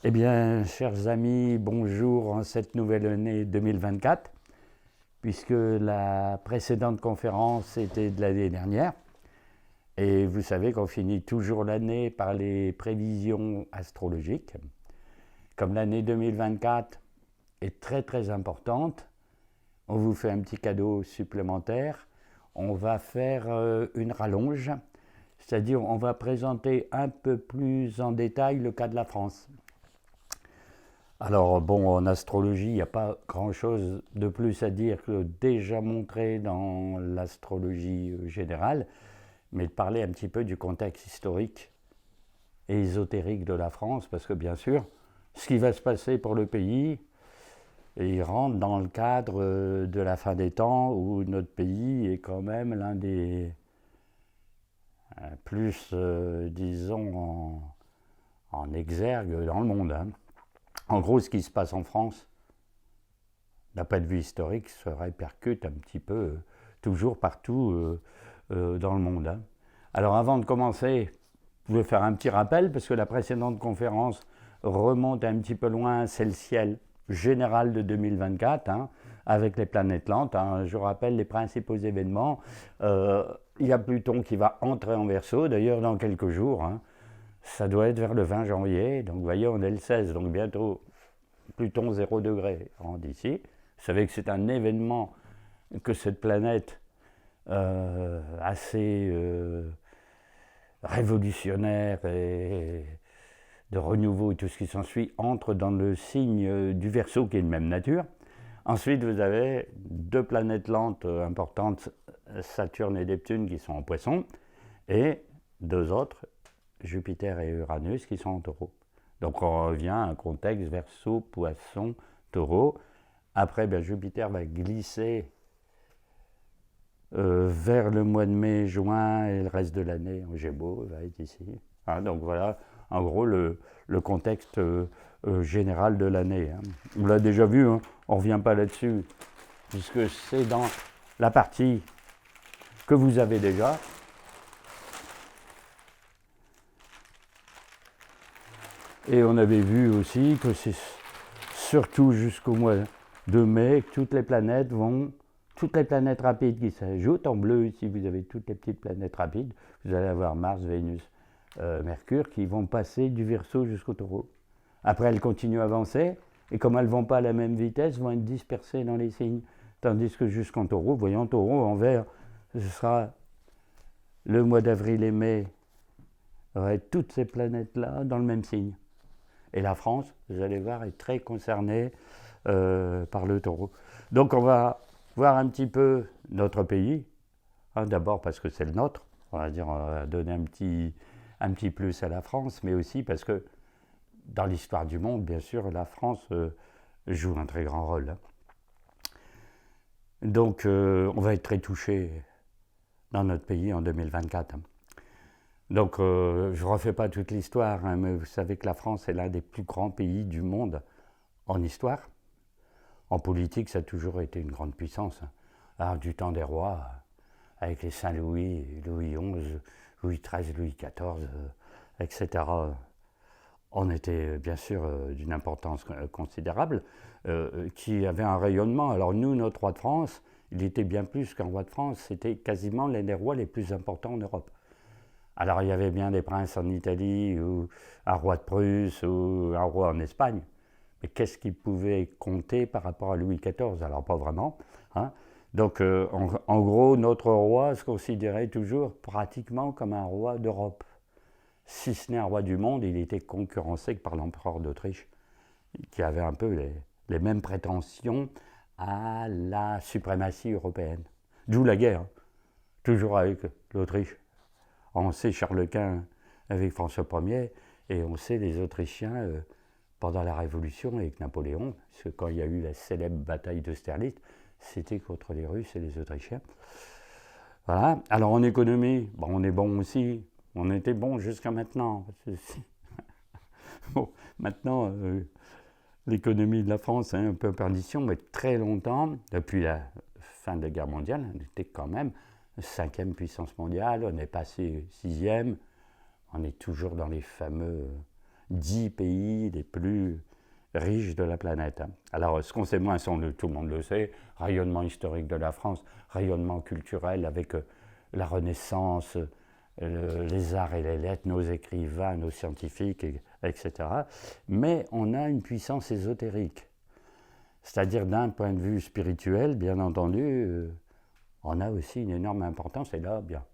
Eh bien, chers amis, bonjour en cette nouvelle année 2024, puisque la précédente conférence était de l'année dernière. Et vous savez qu'on finit toujours l'année par les prévisions astrologiques. Comme l'année 2024 est très très importante, on vous fait un petit cadeau supplémentaire. On va faire une rallonge, c'est-à-dire on va présenter un peu plus en détail le cas de la France. Alors bon, en astrologie, il n'y a pas grand-chose de plus à dire que déjà montré dans l'astrologie générale, mais de parler un petit peu du contexte historique et ésotérique de la France, parce que bien sûr, ce qui va se passer pour le pays, il rentre dans le cadre de la fin des temps où notre pays est quand même l'un des plus, disons, en exergue dans le monde, hein. En gros, ce qui se passe en France, d'un point de vue historique, se répercute un petit peu toujours partout dans le monde, hein. Alors avant de commencer, je vais faire un petit rappel parce que la précédente conférence remonte un petit peu loin, c'est le ciel général de 2024, hein, avec les planètes lentes, hein. Je rappelle les principaux événements. Il y a Pluton qui va entrer en Verseau, d'ailleurs dans quelques jours, hein. Ça doit être vers le 20 janvier, donc vous voyez on est le 16, donc bientôt Pluton 0 degré rentre ici. Vous savez que c'est un événement que cette planète assez révolutionnaire et de renouveau et tout ce qui s'ensuit entre dans le signe du Verseau qui est de même nature. Ensuite, vous avez deux planètes lentes importantes, Saturne et Neptune, qui sont en Poisson, et deux autres, Jupiter et Uranus, qui sont en Taureau. Donc on revient à un contexte Verseau, Poisson, Taureau. Après, bien, Jupiter va glisser vers le mois de mai, juin et le reste de l'année en Gémeaux, va être ici. Hein, donc voilà, en gros, le contexte général de l'année, hein. On l'a déjà vu, hein, on ne revient pas là-dessus, puisque c'est dans la partie que vous avez déjà. Et on avait vu aussi que c'est surtout jusqu'au mois de mai que toutes les planètes rapides qui s'ajoutent. En bleu, ici, vous avez toutes les petites planètes rapides. Vous allez avoir Mars, Vénus, Mercure qui vont passer du Verseau jusqu'au Taureau. Après, elles continuent à avancer. Et comme elles ne vont pas à la même vitesse, vont être dispersées dans les signes. Tandis que jusqu'en Taureau, voyons Taureau en vert, ce sera le mois d'avril et mai, aurait toutes ces planètes-là dans le même signe. Et la France, vous allez voir, est très concernée par le Taureau. Donc on va voir un petit peu notre pays, hein, d'abord parce que c'est le nôtre, on va dire, on va donner un petit plus à la France, mais aussi parce que dans l'histoire du monde, bien sûr, la France joue un très grand rôle, hein. Donc on va être très touché dans notre pays en 2024, hein. Donc je ne refais pas toute l'histoire, hein, mais vous savez que la France est l'un des plus grands pays du monde en histoire. En politique, ça a toujours été une grande puissance, hein. Alors, du temps des rois, avec les Saint-Louis, Louis XI, Louis XIII, Louis XIV, etc., on était bien sûr d'une importance considérable, qui avait un rayonnement. Alors nous, notre roi de France, il était bien plus qu'un roi de France, c'était quasiment l'un des rois les plus importants en Europe. Alors il y avait bien des princes en Italie, ou un roi de Prusse, ou un roi en Espagne. Mais qu'est-ce qu'il pouvait compter par rapport à Louis XIV? Alors pas vraiment, hein. Donc en gros, notre roi se considérait toujours pratiquement comme un roi d'Europe. Si ce n'est un roi du monde, il était concurrencé par l'empereur d'Autriche, qui avait un peu les mêmes prétentions à la suprématie européenne. D'où la guerre, hein, toujours avec l'Autriche. On sait Charles Quint avec François Ier, et on sait les Autrichiens pendant la Révolution avec Napoléon, parce que quand il y a eu la célèbre bataille d'Austerlitz, c'était contre les Russes et les Autrichiens. Voilà. Alors en économie, bon, on est bon aussi. On était bon jusqu'à maintenant. Bon, maintenant, l'économie de la France est un peu en perdition, mais très longtemps, depuis la fin de la guerre mondiale, on était quand même cinquième puissance mondiale, on est passé sixième, on est toujours dans les fameux 10 pays les plus riches de la planète. Alors, ce qu'on sait moins, tout le monde le sait, rayonnement historique de la France, rayonnement culturel avec la Renaissance, les arts et les lettres, nos écrivains, nos scientifiques, etc. Mais on a une puissance ésotérique. C'est-à-dire d'un point de vue spirituel, bien entendu, on a aussi une énorme importance. Et là, bien,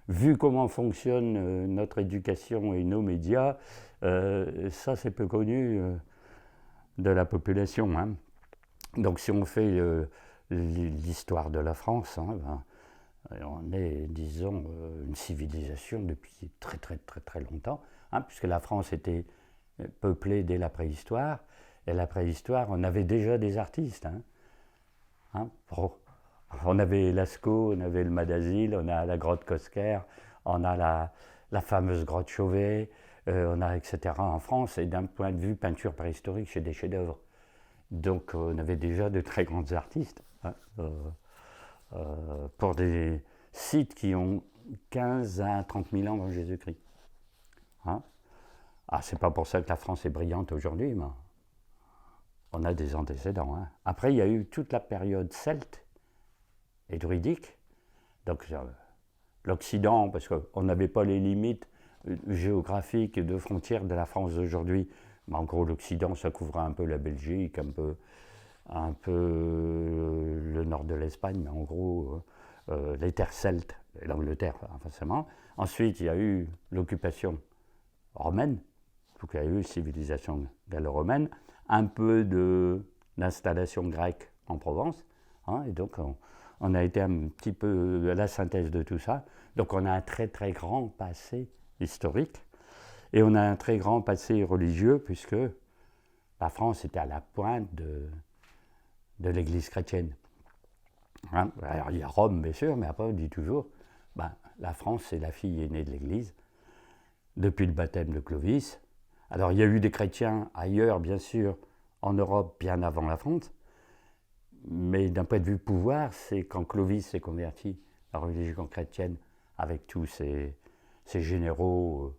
vu comment fonctionne notre éducation et nos médias, ça c'est peu connu de la population. Hein. Donc si on fait l'histoire de la France, hein, on est, disons, une civilisation depuis très très très très longtemps, hein, puisque la France était peuplée dès la préhistoire. Et la préhistoire, on avait déjà des artistes. Hein. On avait Lascaux, on avait le Madasil, on a la grotte Cosquer, on a la fameuse grotte Chauvet, on a etc. en France. Et d'un point de vue peinture préhistorique, c'est des chefs-d'œuvre. Donc on avait déjà de très grands artistes. Hein, pour des sites qui ont 15 à 30 000 ans avant Jésus-Christ. Hein. Ah, c'est pas pour ça que la France est brillante aujourd'hui, mais on a des antécédents. Hein. Après, il y a eu toute la période celte et druidique. Donc, l'Occident, parce qu'on n'avait pas les limites géographiques de frontières de la France d'aujourd'hui. Mais en gros, l'Occident, ça couvrait un peu la Belgique, un peu le nord de l'Espagne, mais en gros, les terres celtes, et l'Angleterre, forcément. Ensuite, il y a eu l'occupation romaine, donc il y a eu civilisation gallo-romaine, un peu d'installation grecque en Provence, hein, et donc on a été un petit peu à la synthèse de tout ça. Donc on a un très très grand passé historique, et on a un très grand passé religieux, puisque la France était à la pointe de l'Église chrétienne. Hein, alors il y a Rome, bien sûr, mais après on dit toujours, la France c'est la fille aînée de l'Église, depuis le baptême de Clovis. Alors il y a eu des chrétiens ailleurs, bien sûr, en Europe, bien avant la France, mais d'un point de vue pouvoir, c'est quand Clovis s'est converti à la religion chrétienne, avec tous ses généraux,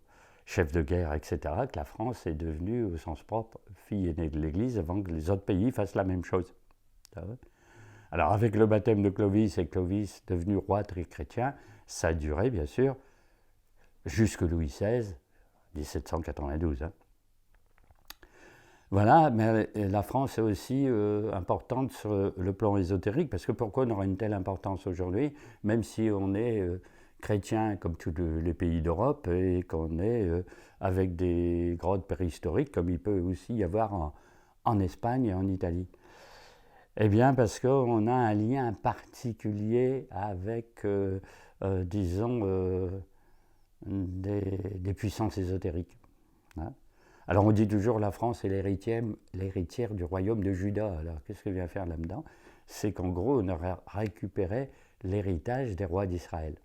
chefs de guerre, etc., que la France est devenue, au sens propre, fille aînée de l'Église, avant que les autres pays fassent la même chose. Alors avec le baptême de Clovis et Clovis devenu roi très chrétien, ça a duré, bien sûr, jusque Louis XVI, 1792. Hein. Voilà, mais la France est aussi importante sur le plan ésotérique, parce que pourquoi on aurait une telle importance aujourd'hui, même si on est chrétien comme tous les pays d'Europe et qu'on est avec des grottes préhistoriques, comme il peut aussi y avoir en Espagne et en Italie. Eh bien, parce qu'on a un lien particulier avec, disons, des puissances ésotériques. Hein. Alors on dit toujours la France est l'héritière du royaume de Juda. Alors qu'est-ce que vient faire là-dedans? C'est qu'en gros on a récupéré l'héritage des rois d'Israël.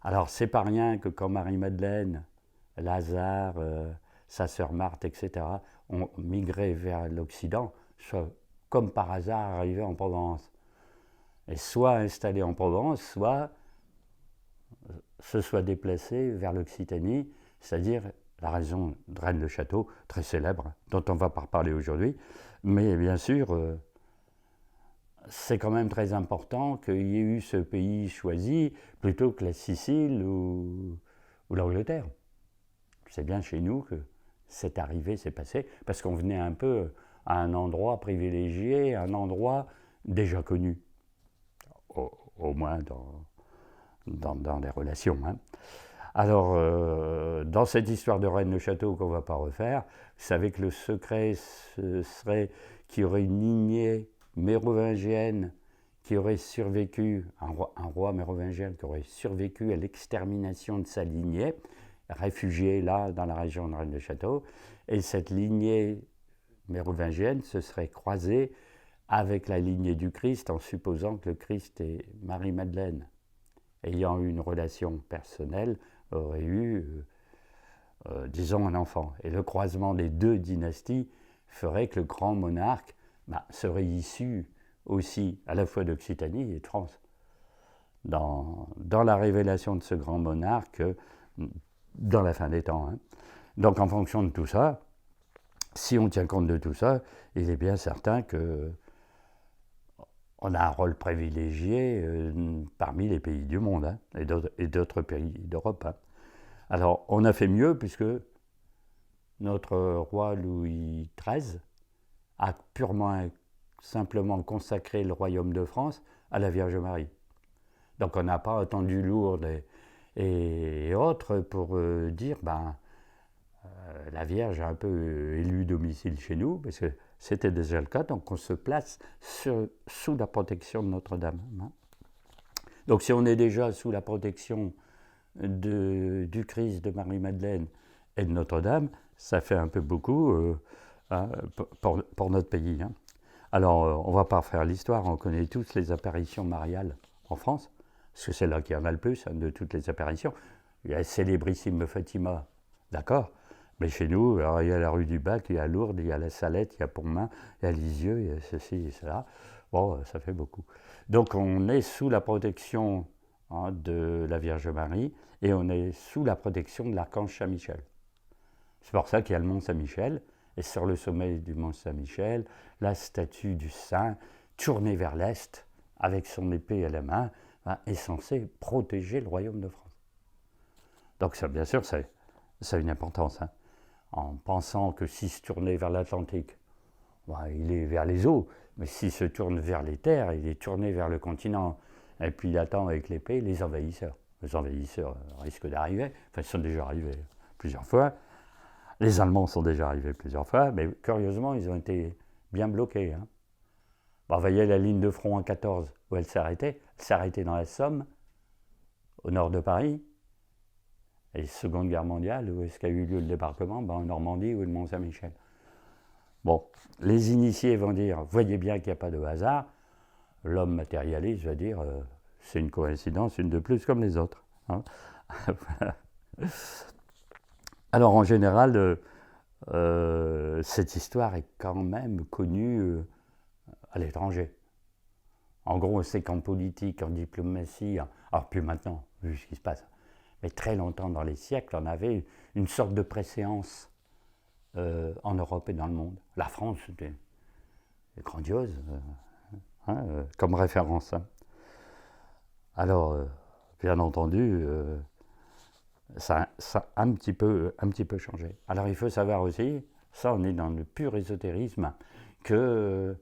Alors c'est pas rien que quand Marie-Madeleine, Lazare, sa sœur Marthe, etc. ont migré vers l'Occident, soit comme par hasard arrivés en Provence. Et soit installés en Provence, soit se soit déplacés vers l'Occitanie, c'est-à-dire la région de Rennes-le-Château, très célèbre, dont on ne va pas reparler aujourd'hui. Mais bien sûr, c'est quand même très important qu'il y ait eu ce pays choisi plutôt que la Sicile ou l'Angleterre. C'est bien chez nous que cette arrivée s'est passée, parce qu'on venait un peu à un endroit privilégié, un endroit déjà connu, au moins dans les relations. Hein. Alors, dans cette histoire de Rennes-le-Château qu'on ne va pas refaire, vous savez que le secret, ce serait qu'il y aurait une lignée mérovingienne qui aurait survécu, un roi mérovingien qui aurait survécu à l'extermination de sa lignée, réfugié là, dans la région de Rennes-le-Château, et cette lignée mérovingienne se serait croisée avec la lignée du Christ, en supposant que le Christ et Marie-Madeleine, ayant eu une relation personnelle, aurait eu, disons, un enfant. Et le croisement des deux dynasties ferait que le grand monarque serait issu aussi à la fois d'Occitanie et de France. Dans la révélation de ce grand monarque, dans la fin des temps. Hein. Donc en fonction de tout ça, si on tient compte de tout ça, il est bien certain que on a un rôle privilégié parmi les pays du monde hein, et d'autres pays d'Europe. Hein. Alors on a fait mieux puisque notre roi Louis XIII a purement et simplement consacré le royaume de France à la Vierge Marie. Donc on n'a pas attendu Lourdes et autres pour dire la Vierge a un peu élu domicile chez nous, parce que c'était déjà le cas, donc on se place sous la protection de Notre-Dame. Hein. Donc si on est déjà sous la protection du Christ, de Marie-Madeleine et de Notre-Dame, ça fait un peu beaucoup hein, pour notre pays. Hein. Alors on ne va pas refaire l'histoire, on connaît tous les apparitions mariales en France, parce que c'est là qu'il y en a le plus hein, de toutes les apparitions. Il y a la célébrissime Fatima, d'accord, mais chez nous, alors, il y a la rue du Bac, il y a Lourdes, il y a la Salette, il y a Pontmain, il y a Lisieux, il y a ceci et cela. Bon, ça fait beaucoup. Donc on est sous la protection hein, de la Vierge Marie et on est sous la protection de l'archange Saint-Michel. C'est pour ça qu'il y a le mont Saint-Michel, et sur le sommet du mont Saint-Michel, la statue du saint, tournée vers l'est, avec son épée à la main, hein, est censée protéger le royaume de France. Donc ça, bien sûr, ça a une importance. Hein. En pensant que s'il se tournait vers l'Atlantique, il est vers les eaux, mais s'il se tourne vers les terres, il est tourné vers le continent. Et puis il attend avec l'épée les envahisseurs. Les envahisseurs risquent d'arriver, enfin ils sont déjà arrivés plusieurs fois. Les Allemands sont déjà arrivés plusieurs fois, mais curieusement, ils ont été bien bloqués. Hein. Vous voyez la ligne de front en 14, où elle s'est arrêtée. Elle s'est arrêtée dans la Somme, au nord de Paris. Et Seconde Guerre mondiale, où est-ce qu'a eu lieu le débarquement en Normandie ou le Mont-Saint-Michel. Bon, les initiés vont dire, voyez bien qu'il n'y a pas de hasard. L'homme matérialiste va dire, c'est une coïncidence, une de plus comme les autres. Hein. Alors en général, cette histoire est quand même connue à l'étranger. En gros, c'est qu'en politique, en diplomatie, alors plus maintenant, vu ce qui se passe, mais très longtemps dans les siècles, on avait une sorte de préséance en Europe et dans le monde. La France, c'était grandiose comme référence. Hein. Alors, bien entendu, ça a un petit peu changé. Alors, il faut savoir aussi, ça on est dans le pur ésotérisme, que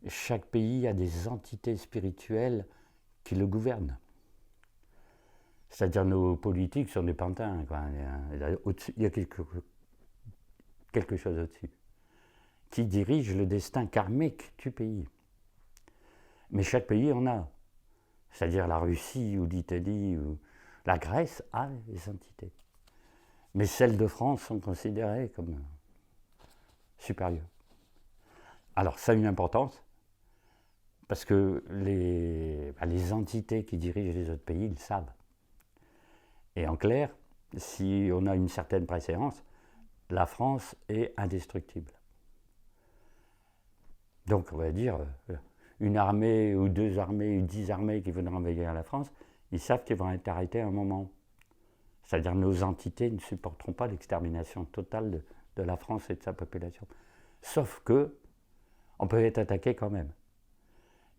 chaque pays a des entités spirituelles qui le gouvernent. C'est-à-dire nos politiques sont des pantins. Quoi. Il y a quelque chose au-dessus qui dirige le destin karmique du pays. Mais chaque pays en a. C'est-à-dire la Russie ou l'Italie ou la Grèce a des entités. Mais celles de France sont considérées comme supérieures. Alors ça a une importance parce que les entités qui dirigent les autres pays, ils le savent. Et en clair, si on a une certaine préséance, la France est indestructible. Donc on va dire, une armée ou 2 armées ou 10 armées qui voudraient envahir la France, ils savent qu'ils vont être arrêtés à un moment. C'est-à-dire nos entités ne supporteront pas l'extermination totale de la France et de sa population. Sauf que on peut être attaqué quand même.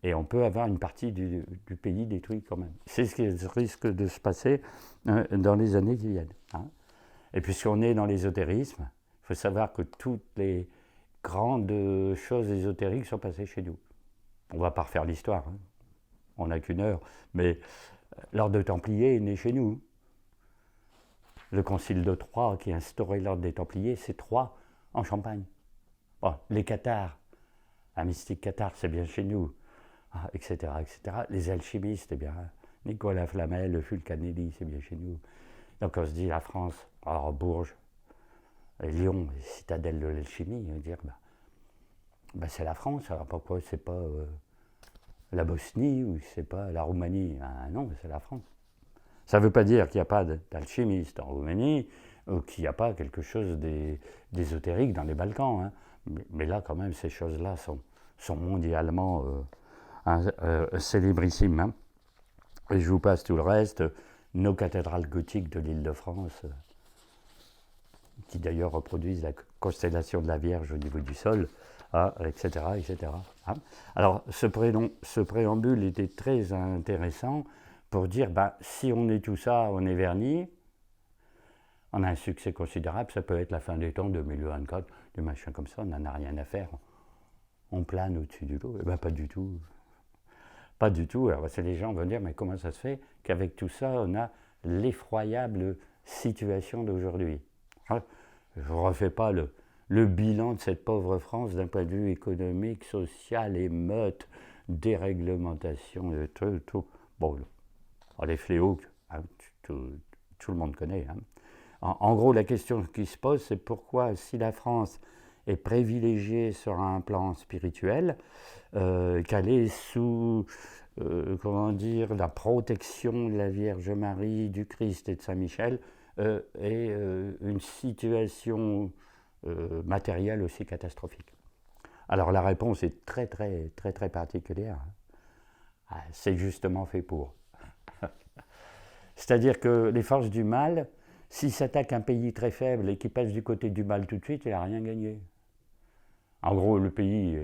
Et on peut avoir une partie du pays détruit quand même. C'est ce qui risque de se passer dans les années qui viennent. Hein. Et puisqu'on est dans l'ésotérisme, il faut savoir que toutes les grandes choses ésotériques sont passées chez nous. On ne va pas refaire l'histoire, hein. On n'a qu'une heure, mais l'ordre des Templiers est né chez nous. Le concile de Troyes qui a instauré l'ordre des Templiers, c'est Troyes en Champagne. Bon, les cathares, un mystique cathare, c'est bien chez nous, etc., etc. Les alchimistes, c'est bien. Nicolas Flamel, Fulcanelli, c'est bien chez nous. Donc on se dit la France, alors Bourges, Lyon, citadelle de l'alchimie, on va dire, c'est la France, alors pourquoi c'est pas la Bosnie ou c'est pas la Roumanie? Non, c'est la France. Ça ne veut pas dire qu'il n'y a pas d'alchimistes en Roumanie ou qu'il n'y a pas quelque chose d'ésotérique dans les Balkans. Hein. Mais là, quand même, ces choses-là sont mondialement célébrissimes. Hein. Et je vous passe tout le reste. Nos cathédrales gothiques de l'Île-de-France, qui d'ailleurs reproduisent la constellation de la Vierge au niveau du sol, hein, etc., etc. Hein. Alors ce préambule était très intéressant pour dire, si on est tout ça, on est vernis, on a un succès considérable, ça peut être la fin des temps 2024, des machins comme ça, on n'en a rien à faire. On plane au-dessus du lot. Eh bien, pas du tout. Pas du tout. Alors, les gens vont dire, mais comment ça se fait qu'avec tout ça, on a l'effroyable situation d'aujourd'hui? Je ne refais pas le bilan de cette pauvre France d'un point de vue économique, social, émeute, déréglementation, tout. Bon, les fléaux, hein, tout le monde connaît. Hein. En gros, la question qui se pose, c'est pourquoi, si la France est privilégiée sur un plan spirituel, qu'elle est sous la protection de la Vierge Marie, du Christ et de Saint-Michel, et une situation matérielle aussi catastrophique. Alors la réponse est très très très très particulière. C'est justement fait pour. C'est-à-dire que les forces du mal, s'ils s'attaquent un pays très faible et qui passe du côté du mal tout de suite, il n'a rien gagné. En gros, le pays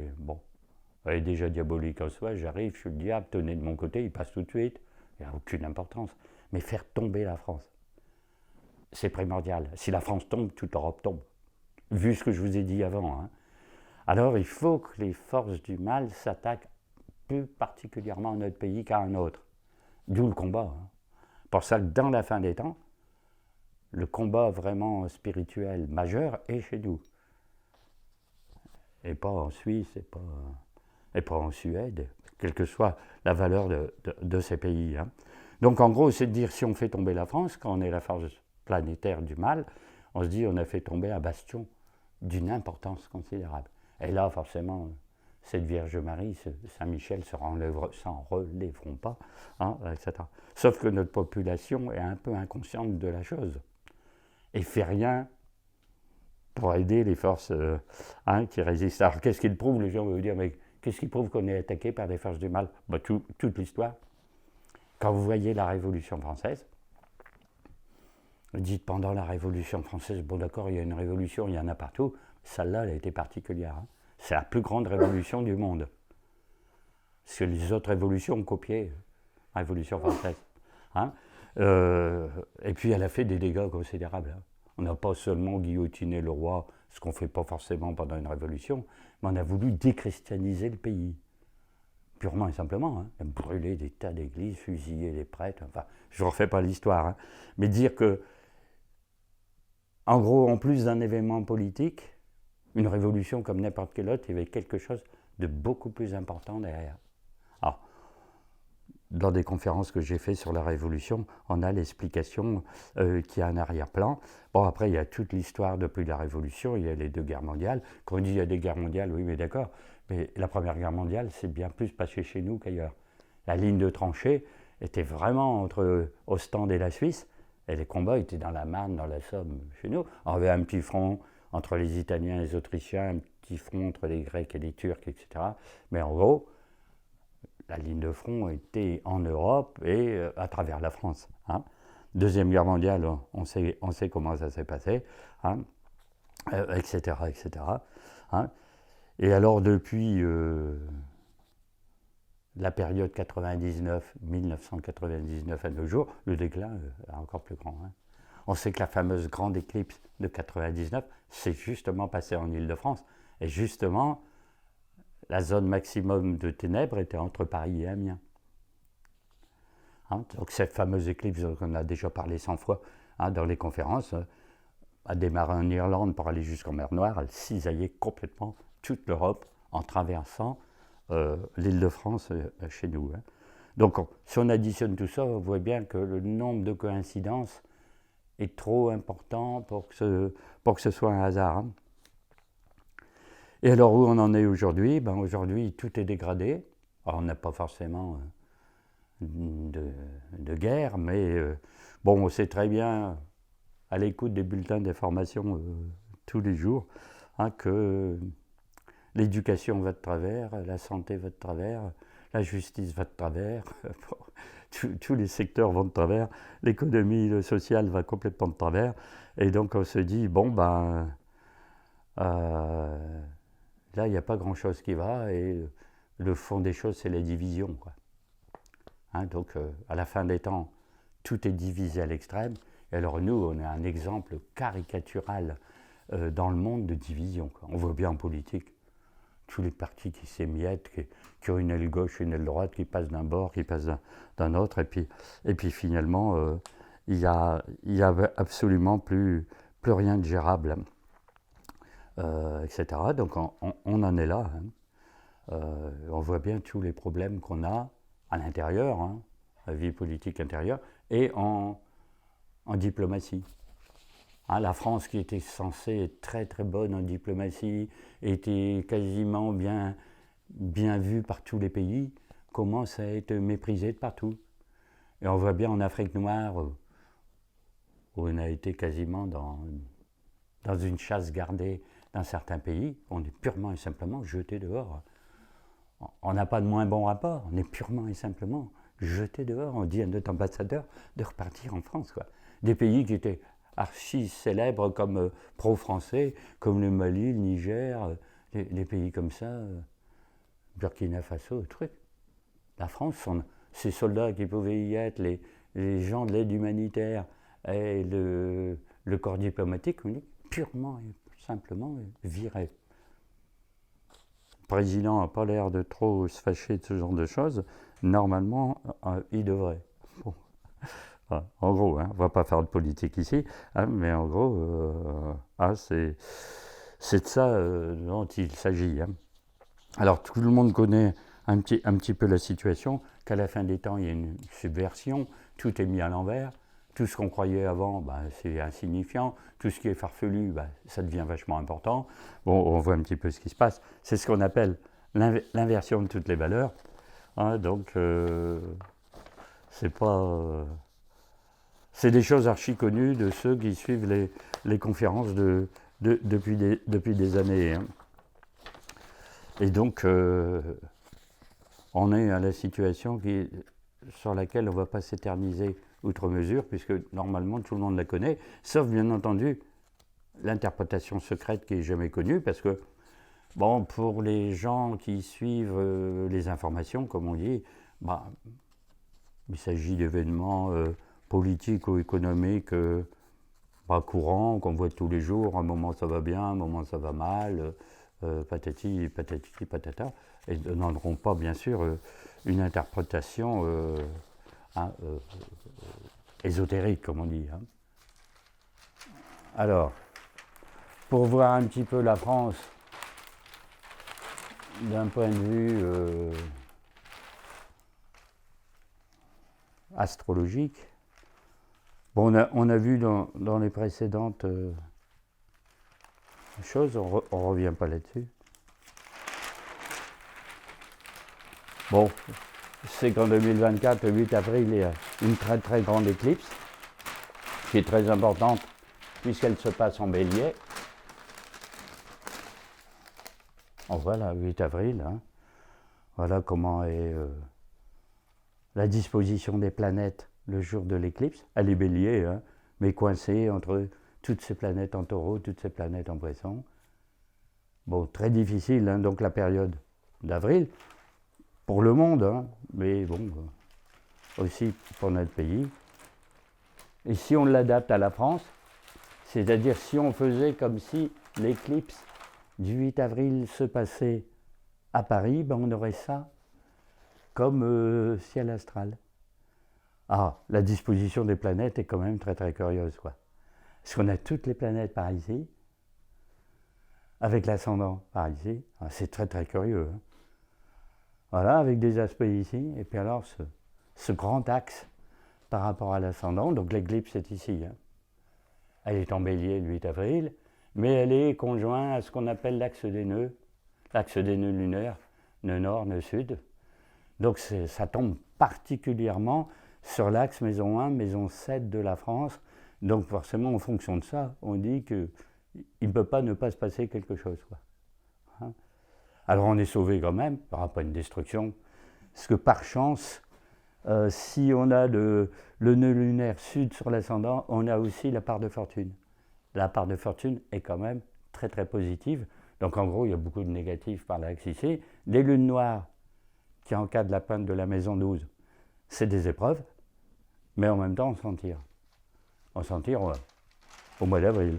est déjà diabolique en soi. J'arrive, je suis le diable, tenez de mon côté, il passe tout de suite. Il n'y a aucune importance. Mais faire tomber la France, c'est primordial. Si la France tombe, toute l'Europe tombe. Vu ce que je vous ai dit avant. Hein. Alors, il faut que les forces du mal s'attaquent plus particulièrement à notre pays qu'à un autre. D'où le combat. Hein. Pour ça que dans la fin des temps, le combat vraiment spirituel majeur est chez nous. Et pas en Suisse, et pas en Suède, quelle que soit la valeur de ces pays. Hein. Donc en gros, c'est de dire, si on fait tomber la France, quand on est la force planétaire du mal, on se dit, on a fait tomber un bastion d'une importance considérable. Et là, forcément, cette Vierge Marie, Saint-Michel s'en relèveront pas, hein, etc. Sauf que notre population est un peu inconsciente de la chose et fait rien pour aider les forces qui résistent. Alors qu'est-ce qu'il prouve? Les gens vont vous dire, mais qu'est-ce qui prouve qu'on est attaqué par des forces du mal? Toute l'histoire. Quand vous voyez la Révolution française, vous dites pendant la Révolution française, bon d'accord, il y a une révolution, il y en a partout, celle-là, elle a été particulière. Hein. C'est la plus grande révolution du monde. Parce que les autres révolutions ont copié la Révolution française. Hein. Et puis elle a fait des dégâts considérables. Hein. On n'a pas seulement guillotiné le roi, ce qu'on ne fait pas forcément pendant une révolution, mais on a voulu déchristianiser le pays. Purement et simplement. Hein. Brûler des tas d'églises, fusiller les prêtres, enfin, je ne refais pas l'histoire. Hein. Mais dire que, en gros, en plus d'un événement politique, une révolution comme n'importe quelle autre, il y avait quelque chose de beaucoup plus important derrière. Alors, dans des conférences que j'ai faites sur la Révolution, on a l'explication qu'il y a un arrière-plan. Bon, après, il y a toute l'histoire depuis la Révolution, il y a les 2 guerres mondiales. Quand on dit qu'il y a des guerres mondiales, oui, mais d'accord, mais la Première Guerre mondiale, c'est bien plus passé chez nous qu'ailleurs. La ligne de tranchée était vraiment entre Ostende et la Suisse, et les combats étaient dans la Marne, dans la Somme, chez nous. On avait un petit front entre les Italiens et les Autrichiens, un petit front entre les Grecs et les Turcs, etc. Mais en gros, la ligne de front était en Europe et à travers la France. Hein. Deuxième Guerre mondiale, on sait comment ça s'est passé, hein, etc. etc. Hein. Et alors depuis la période 1999 à nos jours, le déclin est encore plus grand. Hein. On sait que la fameuse grande éclipse de 99 s'est justement passée en Île-de-France. Et justement, la zone maximum de ténèbres était entre Paris et Amiens. Hein, donc cette fameuse éclipse dont on a déjà parlé 100 fois hein, dans les conférences, a démarré en Irlande pour aller jusqu'en mer Noire, elle cisaillait complètement toute l'Europe en traversant l'Île-de-France chez nous. Hein. Donc si on additionne tout ça, on voit bien que le nombre de coïncidences est trop important pour que ce soit un hasard. Hein. Et alors où on en est aujourd'hui? Aujourd'hui, tout est dégradé. Alors, on n'a pas forcément de guerre, mais on sait très bien, à l'écoute des bulletins d'information tous les jours, hein, que l'éducation va de travers, la santé va de travers, la justice va de travers, tous les secteurs vont de travers, l'économie, le social va complètement de travers, et donc on se dit, bon ben, là il n'y a pas grand-chose qui va, et le fond des choses c'est la division, quoi. Hein, donc à la fin des temps, tout est divisé à l'extrême, et alors nous on a un exemple caricatural dans le monde de division, quoi. On voit bien en politique, tous les partis qui s'émiettent, qui ont une aile gauche, une aile droite, qui passent d'un bord, qui passent d'un autre, et puis finalement, il y a absolument plus rien de gérable, etc. Donc on en est là. Hein. On voit bien tous les problèmes qu'on a à l'intérieur, hein, la vie politique intérieure, et en diplomatie. Hein, la France, qui était censée être très très bonne en diplomatie, était quasiment bien vue par tous les pays, commence à être méprisée de partout. Et on voit bien en Afrique noire, où on a été quasiment dans une chasse gardée dans certains pays, on est purement et simplement jeté dehors. On n'a pas de moins bon rapport, on est purement et simplement jeté dehors. On dit à notre ambassadeur de repartir en France, quoi. Des pays qui étaient archi célèbres comme pro-français, comme le Mali, le Niger, les pays comme ça, Burkina Faso, truc. La France, ces soldats qui pouvaient y être, les gens de l'aide humanitaire et le corps diplomatique, on dit purement et simplement viré. Le président n'a pas l'air de trop se fâcher de ce genre de choses. Normalement, il devrait. Bon. En gros, hein, on ne va pas faire de politique ici, hein, mais en gros, c'est de ça dont il s'agit. Hein. Alors tout le monde connaît un petit peu la situation, qu'à la fin des temps, il y a une subversion, tout est mis à l'envers, tout ce qu'on croyait avant, c'est insignifiant, tout ce qui est farfelu, ça devient vachement important. Bon, on voit un petit peu ce qui se passe. C'est ce qu'on appelle l'inversion de toutes les valeurs. Hein, donc, c'est pas... c'est des choses archi connues de ceux qui suivent les conférences depuis des années. Hein. Et donc, on est à la situation sur laquelle on ne va pas s'éterniser outre mesure, puisque normalement tout le monde la connaît, sauf bien entendu l'interprétation secrète qui n'est jamais connue, parce que, bon, pour les gens qui suivent les informations, comme on dit, il s'agit d'événements politiques ou économiques courants, qu'on voit tous les jours. Un moment ça va bien, un moment ça va mal, patati, patata, et ne donneront pas, bien sûr, une interprétation ésotérique, comme on dit. Hein. Alors, pour voir un petit peu la France d'un point de vue astrologique, bon, on a vu dans les précédentes choses, on ne revient pas là-dessus. Bon, c'est qu'en 2024, le 8 avril, il y a une très très grande éclipse, qui est très importante, puisqu'elle se passe en bélier. On voit là, 8 avril, hein. Voilà comment est la disposition des planètes le jour de l'éclipse. Elle est bélier, hein, mais coincée entre toutes ces planètes en taureau, toutes ces planètes en poisson. Bon, très difficile, hein, donc la période d'avril, pour le monde, hein, mais bon, aussi pour notre pays. Et si on l'adapte à la France, c'est-à-dire si on faisait comme si l'éclipse du 8 avril se passait à Paris, on aurait ça comme ciel astral. Ah, la disposition des planètes est quand même très très curieuse, quoi. Parce qu'on a toutes les planètes par ici, avec l'ascendant par ici. Ah, c'est très très curieux. Hein. Voilà, avec des aspects ici, et puis alors ce grand axe par rapport à l'ascendant, donc l'éclipse est ici. Hein. Elle est en bélier le 8 avril, mais elle est conjointe à ce qu'on appelle l'axe des nœuds lunaires, nœud nord, nœud sud. Donc ça tombe particulièrement sur l'axe maison 1, maison 7 de la France. Donc forcément, en fonction de ça, on dit qu'il ne peut pas ne pas se passer quelque chose, quoi. Hein. Alors on est sauvé quand même, il n'y aura pas une destruction, Parce que par chance, si on a le nœud lunaire sud sur l'ascendant, on a aussi la part de fortune. La part de fortune est quand même très très positive. Donc en gros, il y a beaucoup de négatifs par l'axe ici. Des lunes noires qui encadrent la pointe de la maison 12, c'est des épreuves, mais en même temps, on s'en tire. On s'en tire au mois d'avril.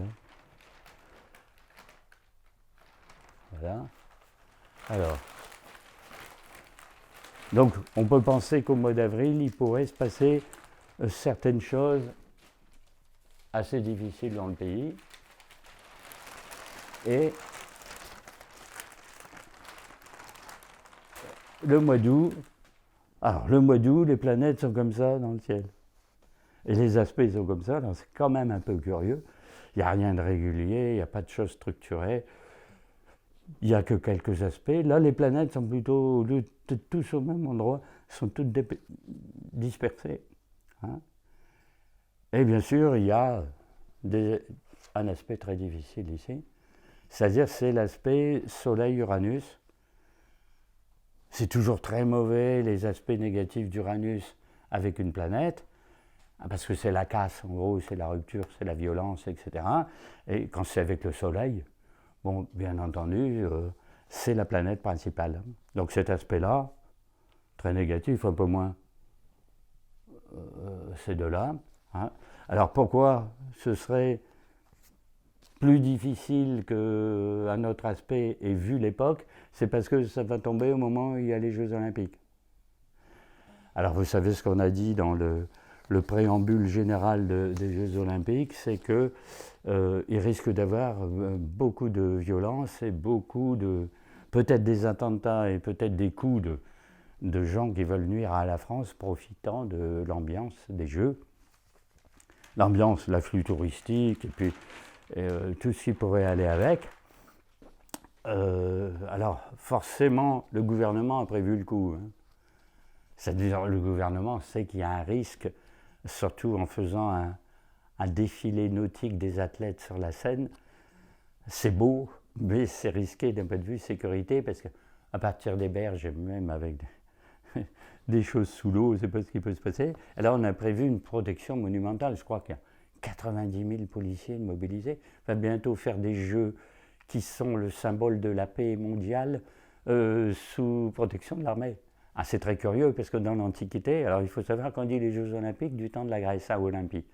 Voilà. Alors, donc on peut penser qu'au mois d'avril, il pourrait se passer certaines choses assez difficiles dans le pays. Et le mois d'août, les planètes sont comme ça dans le ciel. Et les aspects sont comme ça, donc c'est quand même un peu curieux. Il n'y a rien de régulier, il n'y a pas de choses structurées. Il n'y a que quelques aspects. Là, les planètes sont plutôt, au lieu d'être tous au même endroit, sont toutes dispersées. Hein. Et bien sûr, il y a un aspect très difficile ici. C'est-à-dire, c'est l'aspect Soleil-Uranus. C'est toujours très mauvais, les aspects négatifs d'Uranus avec une planète, parce que c'est la casse, en gros, c'est la rupture, c'est la violence, etc. Et quand c'est avec le Soleil, bon, bien entendu, c'est la planète principale. Donc cet aspect-là, très négatif, un peu moins ces deux-là. Hein. Alors pourquoi ce serait plus difficile qu'un autre aspect, et vu l'époque, c'est parce que ça va tomber au moment où il y a les Jeux Olympiques. Alors vous savez ce qu'on a dit dans le préambule général des Jeux Olympiques, c'est qu'il risque d'avoir beaucoup de violence et beaucoup de, peut-être des attentats et peut-être des coups de gens qui veulent nuire à la France, profitant de l'ambiance des Jeux. L'ambiance, l'afflux touristique, et puis tout ce qui pourrait aller avec. Alors, forcément, le gouvernement a prévu le coup. Hein. C'est-à-dire, le gouvernement sait qu'il y a un risque, surtout en faisant un défilé nautique des athlètes sur la scène. C'est beau, mais c'est risqué d'un point de vue sécurité, parce qu'à partir des berges, même avec des choses sous l'eau, on ne sait pas ce qui peut se passer. Alors, on a prévu une protection monumentale. Je crois qu'il y a 90 000 policiers mobilisés. On va bientôt faire des jeux qui sont le symbole de la paix mondiale sous protection de l'armée. Ah, c'est très curieux parce que dans l'Antiquité, alors il faut savoir qu'on dit les Jeux Olympiques du temps de la Grèce à Olympie.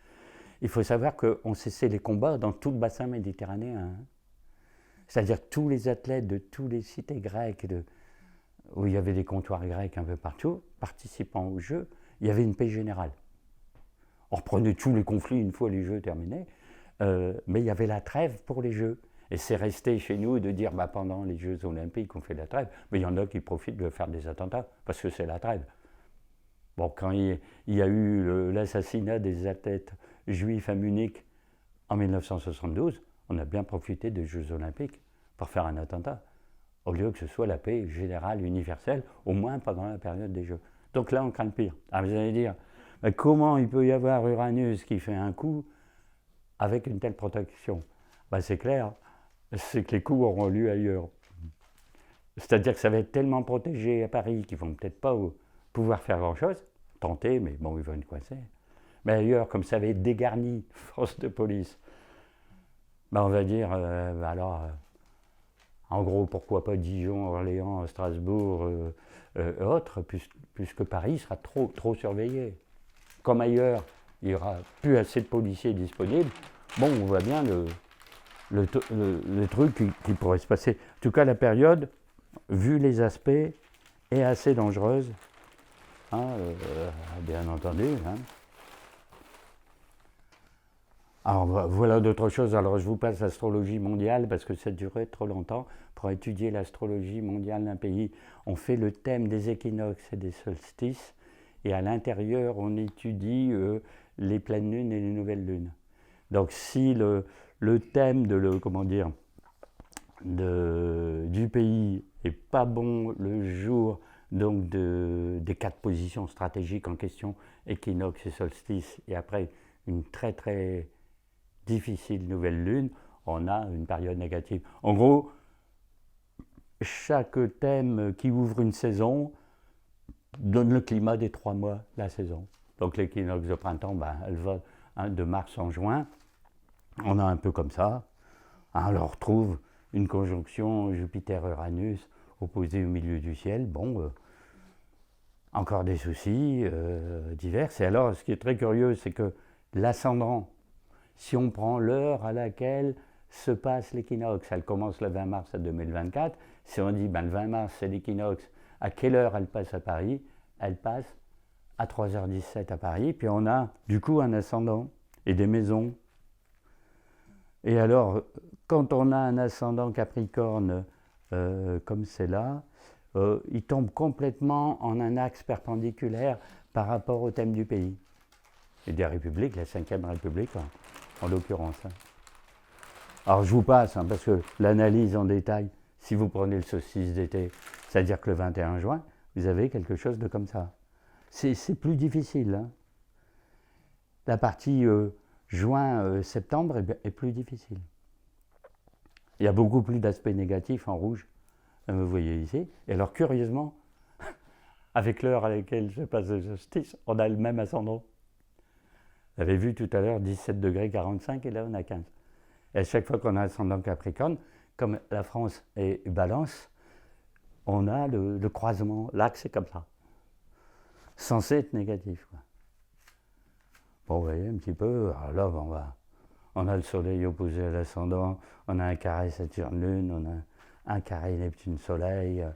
Il faut savoir qu'on cessait les combats dans tout le bassin méditerranéen. Hein. C'est-à-dire tous les athlètes de tous les cités grecques, où il y avait des comptoirs grecs un peu partout, participant aux Jeux, il y avait une paix générale. On reprenait tous les conflits une fois les Jeux terminés, mais il y avait la trêve pour les Jeux. Et c'est resté chez nous de dire, pendant les Jeux Olympiques, on fait la trêve, mais il y en a qui profitent de faire des attentats, parce que c'est la trêve. Bon, quand il y a eu l'assassinat des athlètes juifs à Munich en 1972, on a bien profité des Jeux Olympiques pour faire un attentat, au lieu que ce soit la paix générale, universelle, au moins pendant la période des Jeux. Donc là, on craint le pire. Alors vous allez dire, mais comment il peut y avoir Uranus qui fait un coup avec une telle protection? C'est clair, c'est que les coups auront lieu ailleurs. C'est-à-dire que ça va être tellement protégé à Paris qu'ils ne vont peut-être pas pouvoir faire grand-chose, tenter, mais bon, ils vont être coincés. Mais ailleurs, comme ça va être dégarni, force de police, on va dire, en gros, pourquoi pas Dijon, Orléans, Strasbourg, autres, puisque Paris sera trop surveillé. Comme ailleurs, il n'y aura plus assez de policiers disponibles, bon, on voit bien le truc qui pourrait se passer. En tout cas, la période, vu les aspects, est assez dangereuse, hein, bien entendu. Hein. Alors voilà d'autres choses. Alors je vous passe l'astrologie mondiale parce que ça durait trop longtemps. Pour étudier l'astrologie mondiale d'un pays, on fait le thème des équinoxes et des solstices, et à l'intérieur, on étudie les pleines lunes et les nouvelles lunes. Donc si le thème du pays est pas bon le jour donc des 4 positions stratégiques en question, équinoxe et solstice, et après une très très difficile nouvelle lune, on a une période négative. En gros, chaque thème qui ouvre une saison donne le climat des 3 mois, la saison. Donc l'équinoxe de printemps, ben, elle va de mars en juin. On a un peu comme ça. On leur retrouve une conjonction Jupiter-Uranus opposée au milieu du ciel. Bon, encore des soucis divers. Et alors, ce qui est très curieux, c'est que l'ascendant, si on prend l'heure à laquelle se passe l'équinoxe, elle commence le 20 mars 2024, si on dit ben, le 20 mars c'est l'équinoxe, à quelle heure elle passe à Paris? Elle passe à 3h17 à Paris, puis on a du coup un ascendant et des maisons. Et alors, quand on a un ascendant Capricorne comme c'est là, il tombe complètement en un axe perpendiculaire par rapport au thème du pays. Et des républiques, la 5e République en l'occurrence. Alors je vous passe, parce que l'analyse en détail, si vous prenez le solstice d'été, c'est-à-dire que le 21 juin, vous avez quelque chose de comme ça. C'est plus difficile. Hein. La partie juin-septembre est plus difficile. Il y a beaucoup plus d'aspects négatifs en rouge, vous voyez ici. Et alors curieusement, avec l'heure à laquelle je passe le solstice, on a le même ascendant. Vous avez vu tout à l'heure 17 degrés 45 et là on a 15. Et à chaque fois qu'on a ascendant Capricorne, comme la France est balance, on a le croisement, l'axe est comme ça. Censé être négatif. Quoi. Bon, vous voyez un petit peu, alors là on a le soleil opposé à l'ascendant, on a un carré Saturne-Lune, on a un carré Neptune-Soleil,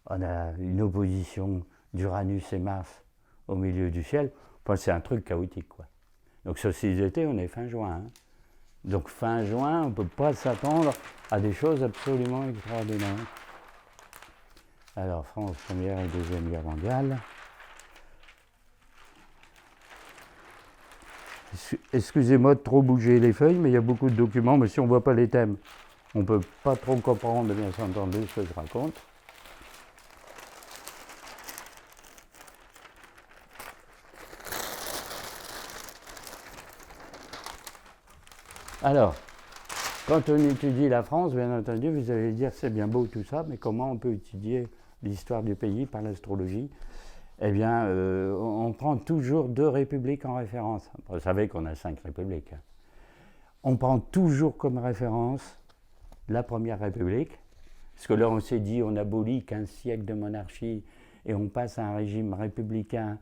on a une opposition d'Uranus et Mars au milieu du ciel. Enfin, c'est un truc chaotique. Quoi. Donc solstice d'été, on est fin juin. Hein. Donc fin juin, on ne peut pas s'attendre à des choses absolument extraordinaires. Alors France, Première et Deuxième Guerre mondiale. Excusez-moi de trop bouger les feuilles, mais il y a beaucoup de documents, mais si on ne voit pas les thèmes, on ne peut pas trop comprendre, bien entendu, ce que je raconte. Alors, quand on étudie la France, bien entendu, vous allez dire c'est bien beau tout ça, mais comment on peut étudier l'histoire du pays par l'astrologie? Eh bien, on prend toujours 2 républiques en référence. Vous savez qu'on a 5 républiques. On prend toujours comme référence la Première République, parce que là on s'est dit on abolit 15 siècles de monarchie et on passe à un régime républicain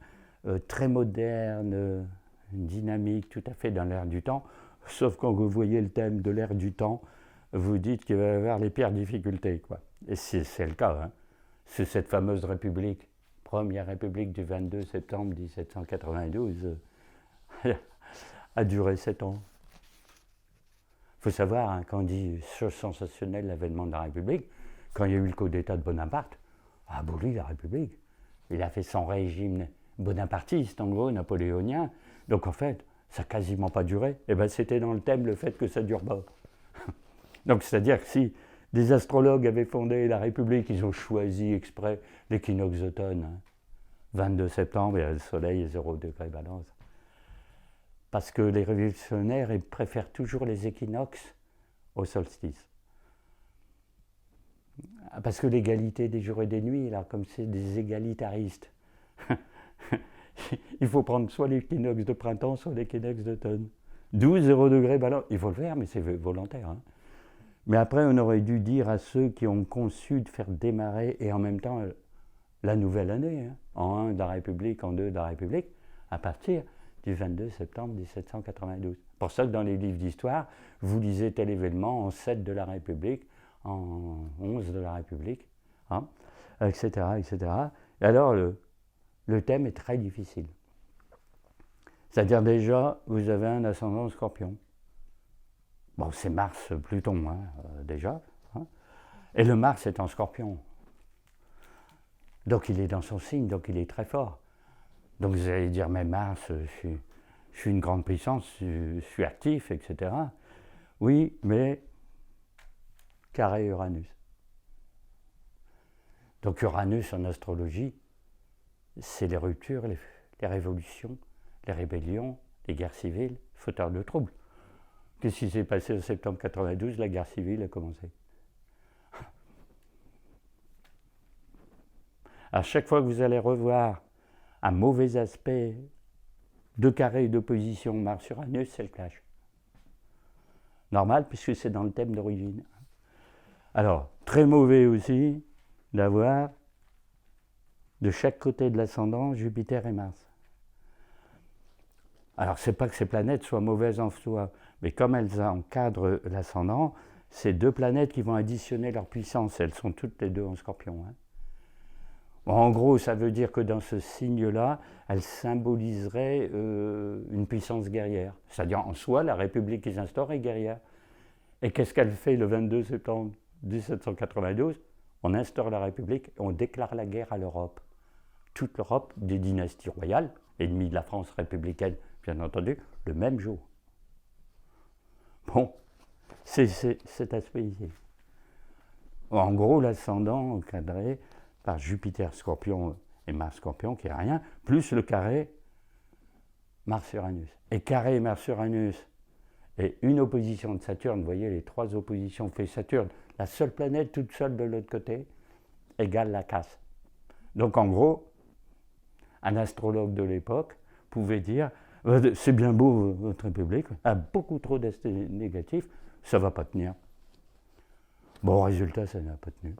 très moderne, dynamique, tout à fait dans l'ère du temps. Sauf quand vous voyez le thème de l'ère du temps, vous dites qu'il va y avoir les pires difficultés. Quoi. Et c'est le cas. Hein. C'est cette fameuse République, Première République du 22 septembre 1792, a duré 7 ans. Il faut savoir, hein, quand on dit chose sensationnelle, l'avènement de la République, quand il y a eu le coup d'État de Bonaparte, a aboli la République. Il a fait son régime bonapartiste, en gros, napoléonien. Donc en fait, ça n'a quasiment pas duré. Et bien c'était dans le thème le fait que ça ne dure pas. Donc c'est-à-dire que si des astrologues avaient fondé la République, ils ont choisi exprès l'équinoxe d'automne, hein, 22 septembre, et le soleil est 0 degré balance. Parce que les révolutionnaires ils préfèrent toujours les équinoxes au solstice. Parce que l'égalité des jours et des nuits, là, comme c'est des égalitaristes, il faut prendre soit l'équinoxe de printemps, soit l'équinoxe d'automne. 12, 0 degré balance, il faut le faire, mais c'est volontaire. Hein. Mais après, on aurait dû dire à ceux qui ont conçu de faire démarrer, et en même temps, la nouvelle année, hein, en 1 de la République, en 2 de la République, à partir du 22 septembre 1792. Pour ça que dans les livres d'histoire, vous lisez tel événement en 7 de la République, en 11 de la République, hein, etc., etc. Et alors, le thème est très difficile. C'est-à-dire déjà, vous avez un ascendant Scorpion. Bon, c'est Mars, Pluton, hein, déjà. Hein. Et le Mars est en Scorpion. Donc il est dans son signe, donc il est très fort. Donc vous allez dire, mais Mars, je suis une grande puissance, je suis actif, etc. Oui, mais carré Uranus. Donc Uranus en astrologie, c'est les ruptures, les révolutions, les rébellions, les guerres civiles, fauteurs de troubles. Qu'est-ce qui s'est passé en septembre 92? La guerre civile a commencé. À chaque fois que vous allez revoir un mauvais aspect de carré d'opposition Mars-Uranus, c'est le clash. Normal, puisque c'est dans le thème d'origine. Alors, très mauvais aussi d'avoir de chaque côté de l'ascendant Jupiter et Mars. Alors, c'est pas que ces planètes soient mauvaises en soi, mais comme elles encadrent l'ascendant, c'est deux planètes qui vont additionner leur puissance. Elles sont toutes les deux en Scorpion. Bon, en gros, ça veut dire que dans ce signe-là, elles symboliseraient une puissance guerrière. C'est-à-dire, en soi, la République qui s'instaure est guerrière. Et qu'est-ce qu'elle fait le 22 septembre 1792 ? On instaure la République et on déclare la guerre à l'Europe. Toute l'Europe, des dynasties royales, ennemies de la France républicaine, bien entendu, le même jour. Bon, c'est cet aspect ici. En gros, l'ascendant encadré par Jupiter Scorpion et Mars Scorpion, qui n'est rien, plus le carré Mars-Uranus. Et carré Mars-Uranus et une opposition de Saturne, vous voyez les trois oppositions fait Saturne, la seule planète toute seule de l'autre côté, égale la casse. Donc en gros, un astrologue de l'époque pouvait dire c'est bien beau votre République, a beaucoup trop d'aspects négatifs, ça ne va pas tenir. Bon, résultat, ça n'a pas tenu.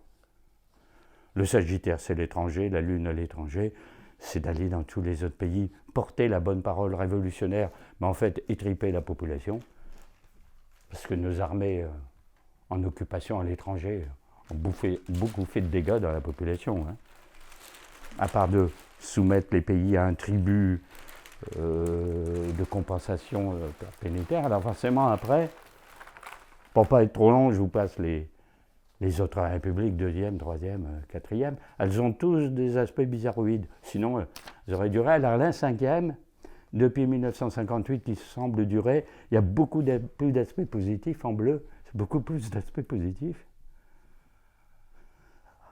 Le Sagittaire, c'est l'étranger, la Lune à l'étranger, c'est d'aller dans tous les autres pays, porter la bonne parole révolutionnaire, mais en fait étriper la population. Parce que nos armées en occupation à l'étranger ont beaucoup fait de dégâts dans la population. À part de soumettre les pays à un tribut de compensation planétaire. Alors forcément après, pour ne pas être trop long, je vous passe les autres républiques, 2e, 3e, 4e. Elles ont tous des aspects bizarroïdes. Sinon, elles auraient duré. Alors la 5e, depuis 1958, qui semble durer, il y a beaucoup plus d'aspects positifs en bleu. C'est beaucoup plus d'aspects positifs.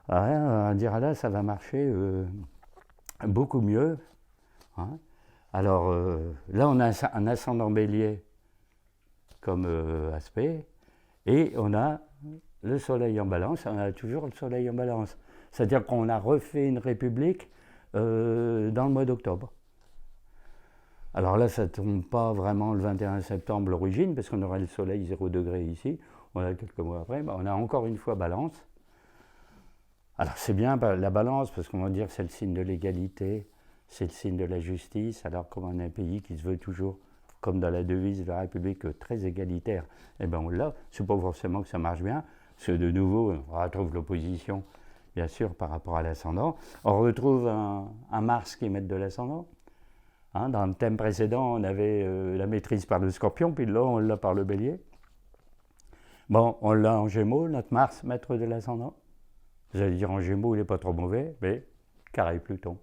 On dira là, ça va marcher beaucoup mieux. Alors là, on a un ascendant bélier comme aspect, et on a le soleil en balance, on a toujours le soleil en balance. C'est-à-dire qu'on a refait une république dans le mois d'octobre. Alors là, ça ne tombe pas vraiment le 21 septembre l'origine, parce qu'on aura le soleil 0 degré ici, on a quelques mois après, on a encore une fois balance. Alors c'est bien la balance, parce qu'on va dire que c'est le signe de l'égalité, c'est le signe de la justice, alors qu'on a un pays qui se veut toujours, comme dans la devise de la République, très égalitaire, et bien on l'a, c'est pas forcément que ça marche bien, parce que de nouveau, on retrouve l'opposition, bien sûr, par rapport à l'ascendant. On retrouve un Mars qui émet de l'ascendant. Dans le thème précédent, on avait la maîtrise par le Scorpion, puis là, on l'a par le Bélier. Bon, on l'a en Gémeaux, notre Mars, maître de l'ascendant. Vous allez dire en Gémeaux, il n'est pas trop mauvais, mais carré Pluton.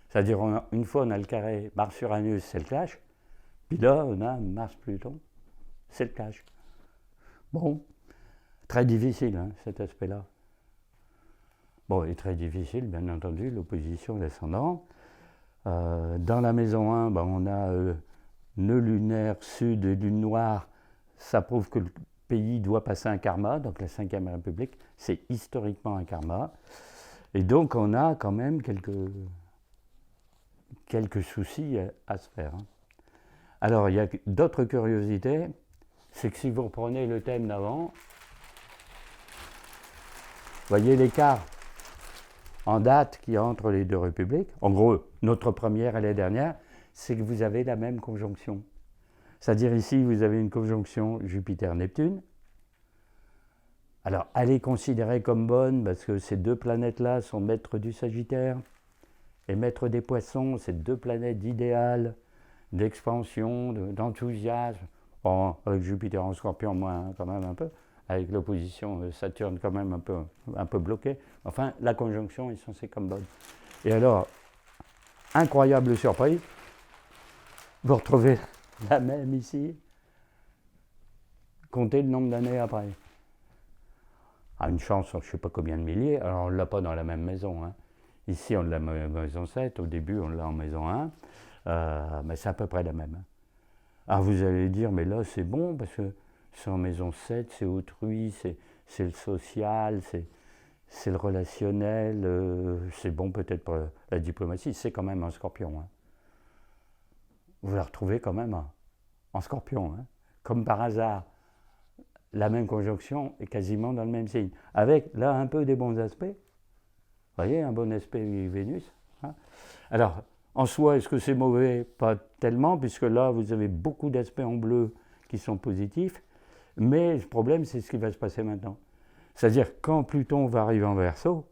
C'est-à-dire, une fois, on a le carré Mars-Uranus, c'est le clash, puis là, on a Mars-Pluton, c'est le clash. Bon, très difficile, cet aspect-là. Bon, et très difficile, bien entendu, l'opposition de l'ascendant. Dans la maison 1, on a nœud lunaire sud et lune noire. Ça prouve que le pays doit passer un karma, donc la 5e République, c'est historiquement un karma. Et donc on a quand même quelques soucis à se faire. Alors il y a d'autres curiosités, c'est que si vous reprenez le thème d'avant, voyez l'écart en date qu'il y a entre les deux républiques. En gros, notre première et la dernière, c'est que vous avez la même conjonction. C'est-à-dire ici, vous avez une conjonction Jupiter-Neptune. Alors, elle est considérée comme bonne parce que ces deux planètes-là sont maîtres du Sagittaire et maîtres des Poissons. C'est deux planètes d'idéal, d'expansion, d'enthousiasme. Bon, avec Jupiter en Scorpion, moins quand même un peu. Avec l'opposition Saturne quand même un peu bloquée. Enfin, la conjonction est censée comme bonne. Et alors, incroyable surprise, vous retrouvez la même ici, comptez le nombre d'années après. Une chance, je ne sais pas combien de milliers, alors on ne l'a pas dans la même maison. Ici, on l'a en maison 7, au début, on l'a en maison 1, mais c'est à peu près la même. Alors vous allez dire, mais là, c'est bon, parce que c'est en maison 7, c'est autrui, c'est le social, c'est le relationnel, c'est bon peut-être pour la diplomatie, c'est quand même un scorpion. Hein. Vous la retrouvez quand même en scorpion. Hein. Comme par hasard, la même conjonction est quasiment dans le même signe. Avec là un peu des bons aspects. Vous voyez, un bon aspect Vénus. Hein. Alors, en soi, est-ce que c'est mauvais? Pas tellement, puisque là, vous avez beaucoup d'aspects en bleu qui sont positifs. Mais le problème, c'est ce qui va se passer maintenant. C'est-à-dire, quand Pluton va arriver en Verseau,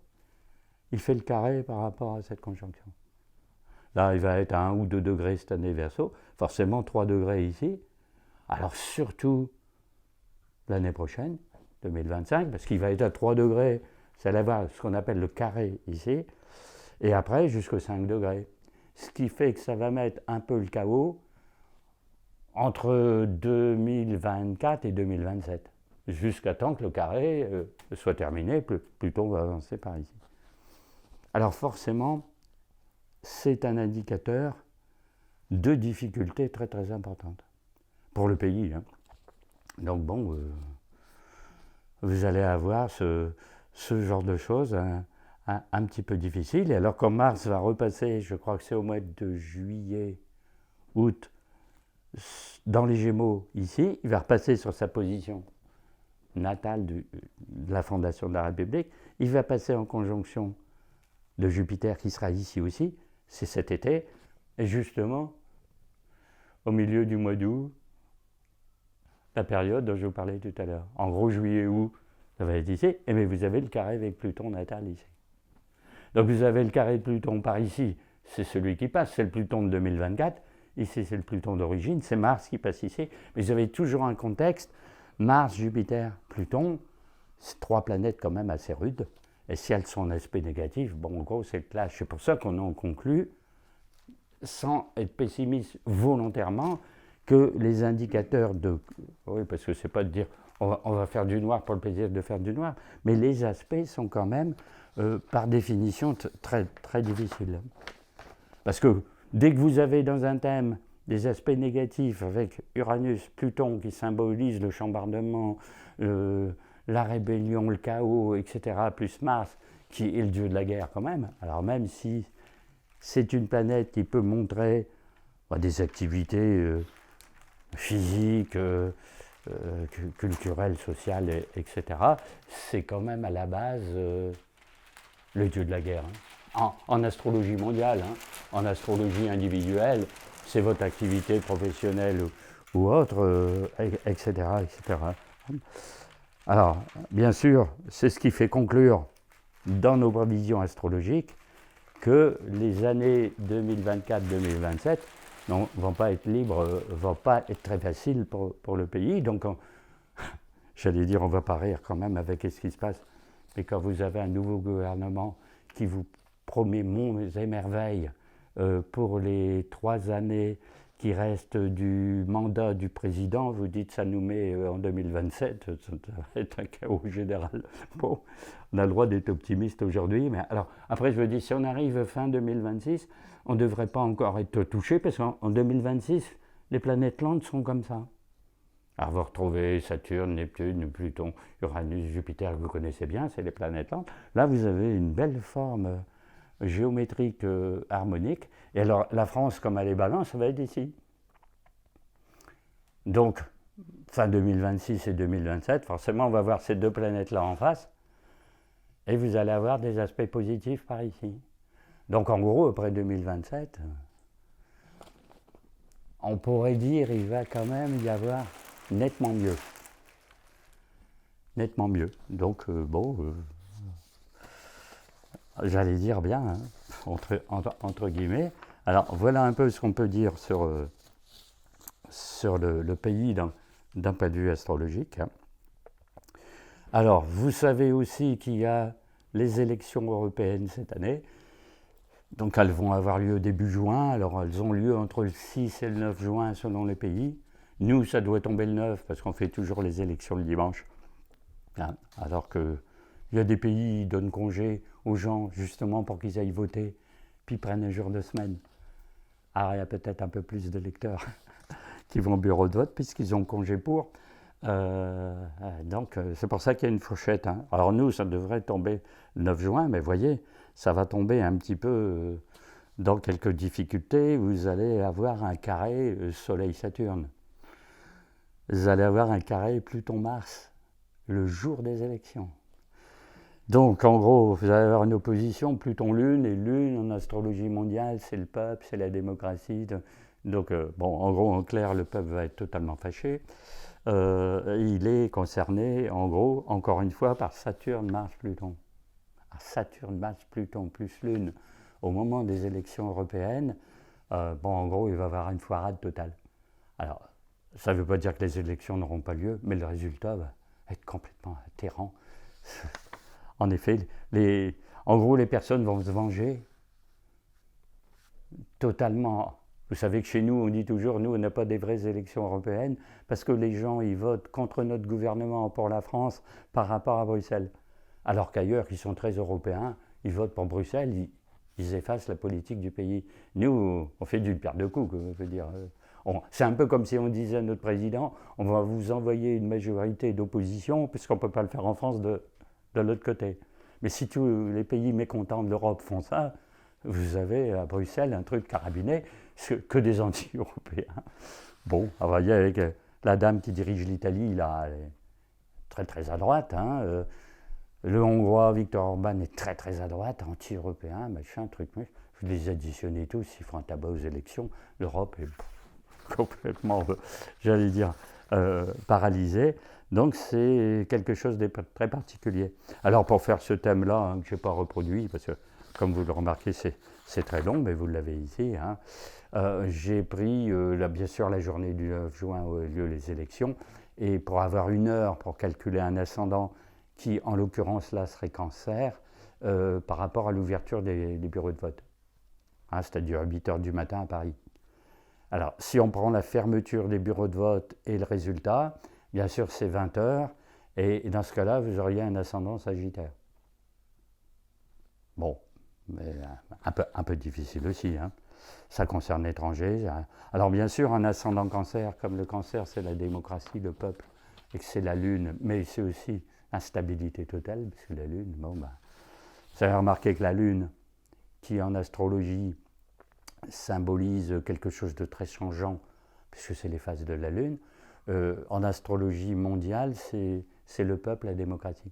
il fait le carré par rapport à cette conjonction. Là, il va être à 1 ou 2 degrés cette année Verseau, forcément 3 degrés ici. Alors surtout l'année prochaine, 2025, parce qu'il va être à 3 degrés, ça va avoir ce qu'on appelle le carré ici, et après jusqu'aux 5 degrés. Ce qui fait que ça va mettre un peu le chaos entre 2024 et 2027, jusqu'à temps que le carré soit terminé, Pluton va avancer par ici. Alors forcément, c'est un indicateur de difficultés très très importantes pour le pays. Hein. Donc bon, vous allez avoir ce genre de choses un petit peu difficiles. Et alors quand Mars va repasser, je crois que c'est au mois de juillet, août, dans les Gémeaux ici, il va repasser sur sa position natale de la fondation de la République, il va passer en conjonction de Jupiter qui sera ici aussi, c'est cet été, et justement, au milieu du mois d'août, la période dont je vous parlais tout à l'heure. En gros, juillet-août, ça va être ici, et mais vous avez le carré avec Pluton natal ici. Donc vous avez le carré de Pluton par ici, c'est celui qui passe, c'est le Pluton de 2024, ici c'est le Pluton d'origine, c'est Mars qui passe ici, mais vous avez toujours un contexte, Mars, Jupiter, Pluton, c'est 3 planètes quand même assez rudes, et si elles sont en aspect négatif, bon en gros c'est le clash, c'est pour ça qu'on en conclut, sans être pessimiste volontairement, que les indicateurs de... Oui, parce que c'est pas de dire on va faire du noir pour le plaisir de faire du noir, mais les aspects sont quand même, par définition, très, très difficiles. Parce que dès que vous avez dans un thème des aspects négatifs avec Uranus, Pluton qui symbolise le chambardement, la rébellion, le chaos, etc., plus Mars qui est le dieu de la guerre quand même, alors même si c'est une planète qui peut montrer des activités physiques, culturelles, sociales, etc., c'est quand même à la base le dieu de la guerre. Hein. En astrologie mondiale, hein, en astrologie individuelle, c'est votre activité professionnelle ou autre, etc., etc. Alors, bien sûr, c'est ce qui fait conclure dans nos prévisions astrologiques que les années 2024-2027 ne vont pas être libres, vont pas être très faciles pour le pays. Donc, j'allais dire, on ne va pas rire quand même avec ce qui se passe. Mais quand vous avez un nouveau gouvernement qui vous promet monts et merveilles pour les 3 années qui restent du mandat du président, vous dites ça nous met en 2027, ça va être un chaos général. Bon, on a le droit d'être optimiste aujourd'hui, mais alors après je me dis, si on arrive fin 2026, on ne devrait pas encore être touché, parce qu'en 2026, les planètes lentes sont comme ça. Alors vous retrouvez Saturne, Neptune, Pluton, Uranus, Jupiter, que vous connaissez bien, c'est les planètes lentes. Là, vous avez une belle forme géométrique harmonique. Et alors, la France, comme elle est balance, ça va être ici. Donc, fin 2026 et 2027, forcément, on va voir ces 2 planètes-là en face. Et vous allez avoir des aspects positifs par ici. Donc, en gros, après 2027, on pourrait dire qu'il va quand même y avoir nettement mieux. Nettement mieux. Donc, j'allais dire bien, hein, entre guillemets. Alors, voilà un peu ce qu'on peut dire sur le pays d'un point de vue astrologique. Hein. Alors, vous savez aussi qu'il y a les élections européennes cette année. Donc, elles vont avoir lieu début juin. Alors, elles ont lieu entre le 6 et le 9 juin selon les pays. Nous, ça doit tomber le 9 parce qu'on fait toujours les élections le dimanche. Hein, alors qu'il y a des pays qui donnent congé aux gens justement pour qu'ils aillent voter, puis prennent un jour de semaine. Alors il y a peut-être un peu plus d'électeurs qui vont au bureau de vote puisqu'ils ont congé pour. Donc, c'est pour ça qu'il y a une fourchette. Hein. Alors nous, ça devrait tomber le 9 juin, mais voyez, ça va tomber un petit peu dans quelques difficultés. Vous allez avoir un carré Soleil-Saturne. Vous allez avoir un carré Pluton-Mars le jour des élections. Donc, en gros, vous allez avoir une opposition Pluton-Lune, et Lune, en astrologie mondiale, c'est le peuple, c'est la démocratie. Donc, bon, en gros, en clair, le peuple va être totalement fâché. Il est concerné, en gros, encore une fois, par Saturne, Mars, Pluton. Saturne, Mars, Pluton, plus Lune, au moment des élections européennes, bon, en gros, il va y avoir une foirade totale. Alors, ça ne veut pas dire que les élections n'auront pas lieu, mais le résultat va être complètement atterrant. En effet, en gros, les personnes vont se venger totalement. Vous savez que chez nous, on dit toujours, nous, on n'a pas des vraies élections européennes parce que les gens, ils votent contre notre gouvernement pour la France par rapport à Bruxelles. Alors qu'ailleurs, ils sont très européens, ils votent pour Bruxelles, ils effacent la politique du pays. Nous, on fait d'une pierre deux coups, je veux dire. C'est un peu comme si on disait à notre président, on va vous envoyer une majorité d'opposition, puisqu'on ne peut pas le faire en France de l'autre côté. Mais si tous les pays mécontents de l'Europe font ça, vous avez à Bruxelles un truc carabiné, que des anti-européens. Bon, on va dire avec la dame qui dirige l'Italie, là, elle est très très à droite. Hein, le Hongrois Viktor Orban est très très à droite, anti-européen, machin, truc. Je les additionnez tous, ils font un tabac aux élections. L'Europe est complètement, j'allais dire, paralysée. Donc c'est quelque chose de très particulier. Alors pour faire ce thème-là, hein, que je n'ai pas reproduit, parce que comme vous le remarquez, c'est très long, mais vous l'avez ici. Hein, j'ai pris, là, bien sûr, la journée du 9 juin où ont lieu les élections, et pour avoir une heure pour calculer un ascendant qui, en l'occurrence, là, serait Cancer, par rapport à l'ouverture des bureaux de vote. Hein, c'est-à-dire à 8 h du matin à Paris. Alors, si on prend la fermeture des bureaux de vote et le résultat, bien sûr, c'est 20 h, et dans ce cas-là, vous auriez un ascendant Sagittaire. Bon, mais un peu difficile aussi. Hein. Ça concerne l'étranger. Alors, bien sûr, un ascendant Cancer, comme le Cancer, c'est la démocratie, le peuple, et que c'est la Lune, mais c'est aussi instabilité totale, parce que la Lune, bon, ben, vous avez remarqué que la Lune, qui en astrologie symbolise quelque chose de très changeant, puisque c'est les phases de la Lune, en astrologie mondiale, c'est le peuple, la démocratie.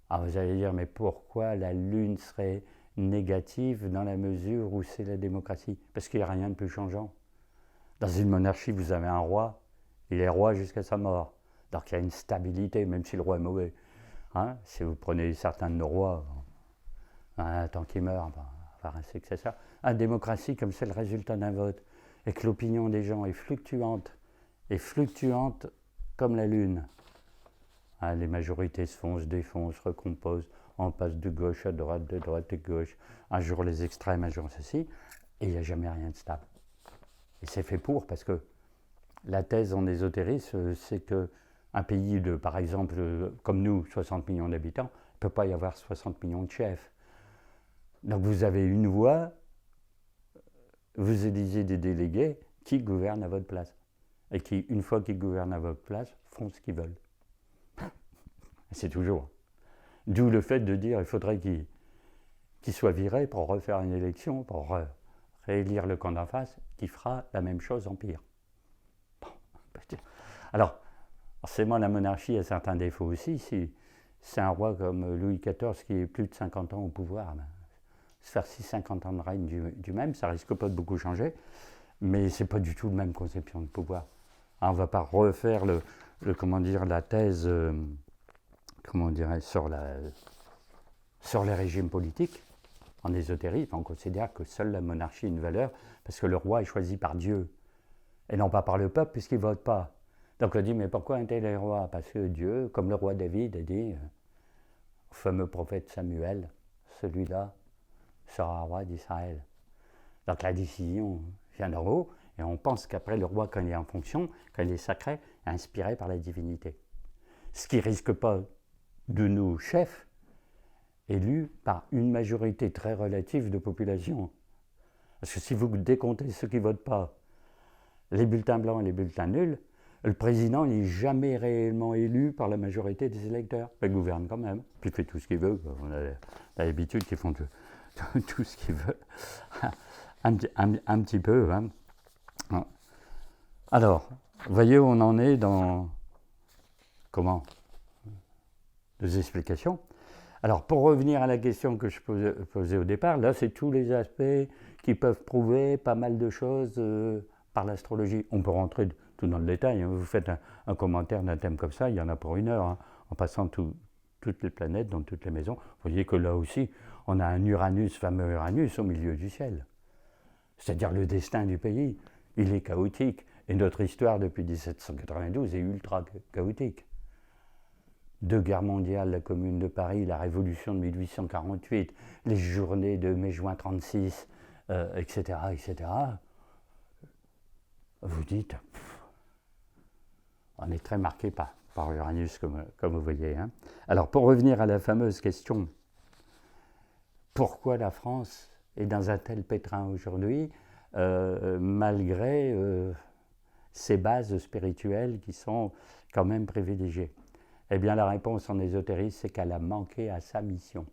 Alors vous allez dire, mais pourquoi la Lune serait négative dans la mesure où c'est la démocratie? Parce qu'il n'y a rien de plus changeant. Dans une monarchie, vous avez un roi, il est roi jusqu'à sa mort. Donc il y a une stabilité, même si le roi est mauvais. Hein, si vous prenez certains de nos rois, tant qu'ils meurent, enfin, c'est que c'est ça. En démocratie, comme c'est le résultat d'un vote, et que l'opinion des gens est fluctuante comme la Lune. Hein, les majorités se font, se défont, se recomposent, on passe de gauche à droite, de droite à gauche, un jour les extrêmes, un jour ceci, et il n'y a jamais rien de stable. Et c'est fait pour, parce que la thèse en ésotérisme, c'est qu'un pays de, par exemple, comme nous, 60 millions d'habitants, il ne peut pas y avoir 60 millions de chefs. Donc vous avez une voix, vous élisez des délégués qui gouvernent à votre place. Et qui, une fois qu'ils gouvernent à votre place, font ce qu'ils veulent. Et c'est toujours. D'où le fait de dire qu'il faudrait qu'il soit viré pour refaire une élection, pour réélire le camp d'en face, qui fera la même chose en pire. Bon. Alors, forcément, la monarchie a certains défauts aussi. Si c'est un roi comme Louis XIV qui est plus de 50 ans au pouvoir, ben, se faire 50 ans de règne du même, ça risque pas de beaucoup changer, mais c'est pas du tout la même conception de pouvoir. Alors, on ne va pas refaire comment dire, la thèse sur les régimes politiques. En ésotérisme, on considère que seule la monarchie a une valeur parce que le roi est choisi par Dieu et non pas par le peuple puisqu'il ne vote pas. Donc on dit, mais pourquoi un tel est roi? Parce que Dieu, comme le roi David a dit au fameux prophète Samuel, celui-là sera roi d'Israël. Donc la décision vient d'en haut, et on pense qu'après le roi, quand il est en fonction, quand il est sacré, est inspiré par la divinité. Ce qui ne risque pas de nos chefs élus par une majorité très relative de population. Parce que si vous décomptez ceux qui ne votent pas, les bulletins blancs et les bulletins nuls, Le président, il n'est jamais réellement élu par la majorité des électeurs. Il gouverne quand même, puis il fait tout ce qu'il veut. On a l'habitude qu'ils font tout ce qu'ils veulent. un petit peu. Hein. Alors, vous voyez où on en est dans... Comment ? Des explications. Alors, pour revenir à la question que je posais au départ, là, c'est tous les aspects qui peuvent prouver pas mal de choses par l'astrologie. On peut rentrer tout dans le détail. Hein. Vous faites un commentaire d'un thème comme ça, il y en a pour 1 heure, hein, en passant toutes les planètes dans toutes les maisons. Vous voyez que là aussi, on a un Uranus, fameux Uranus, au milieu du ciel. C'est-à-dire le destin du pays, il est chaotique. Et notre histoire depuis 1792 est ultra chaotique. 2 guerres mondiales, la Commune de Paris, la Révolution de 1848, les journées de mai-juin 36, etc., etc. Vous dites, on est très marqué par Uranus, comme vous voyez. Hein. Alors, pour revenir à la fameuse question, pourquoi la France est dans un tel pétrin aujourd'hui, malgré ses bases spirituelles qui sont quand même privilégiées? Eh bien, la réponse en ésotérisme, c'est qu'elle a manqué à sa mission.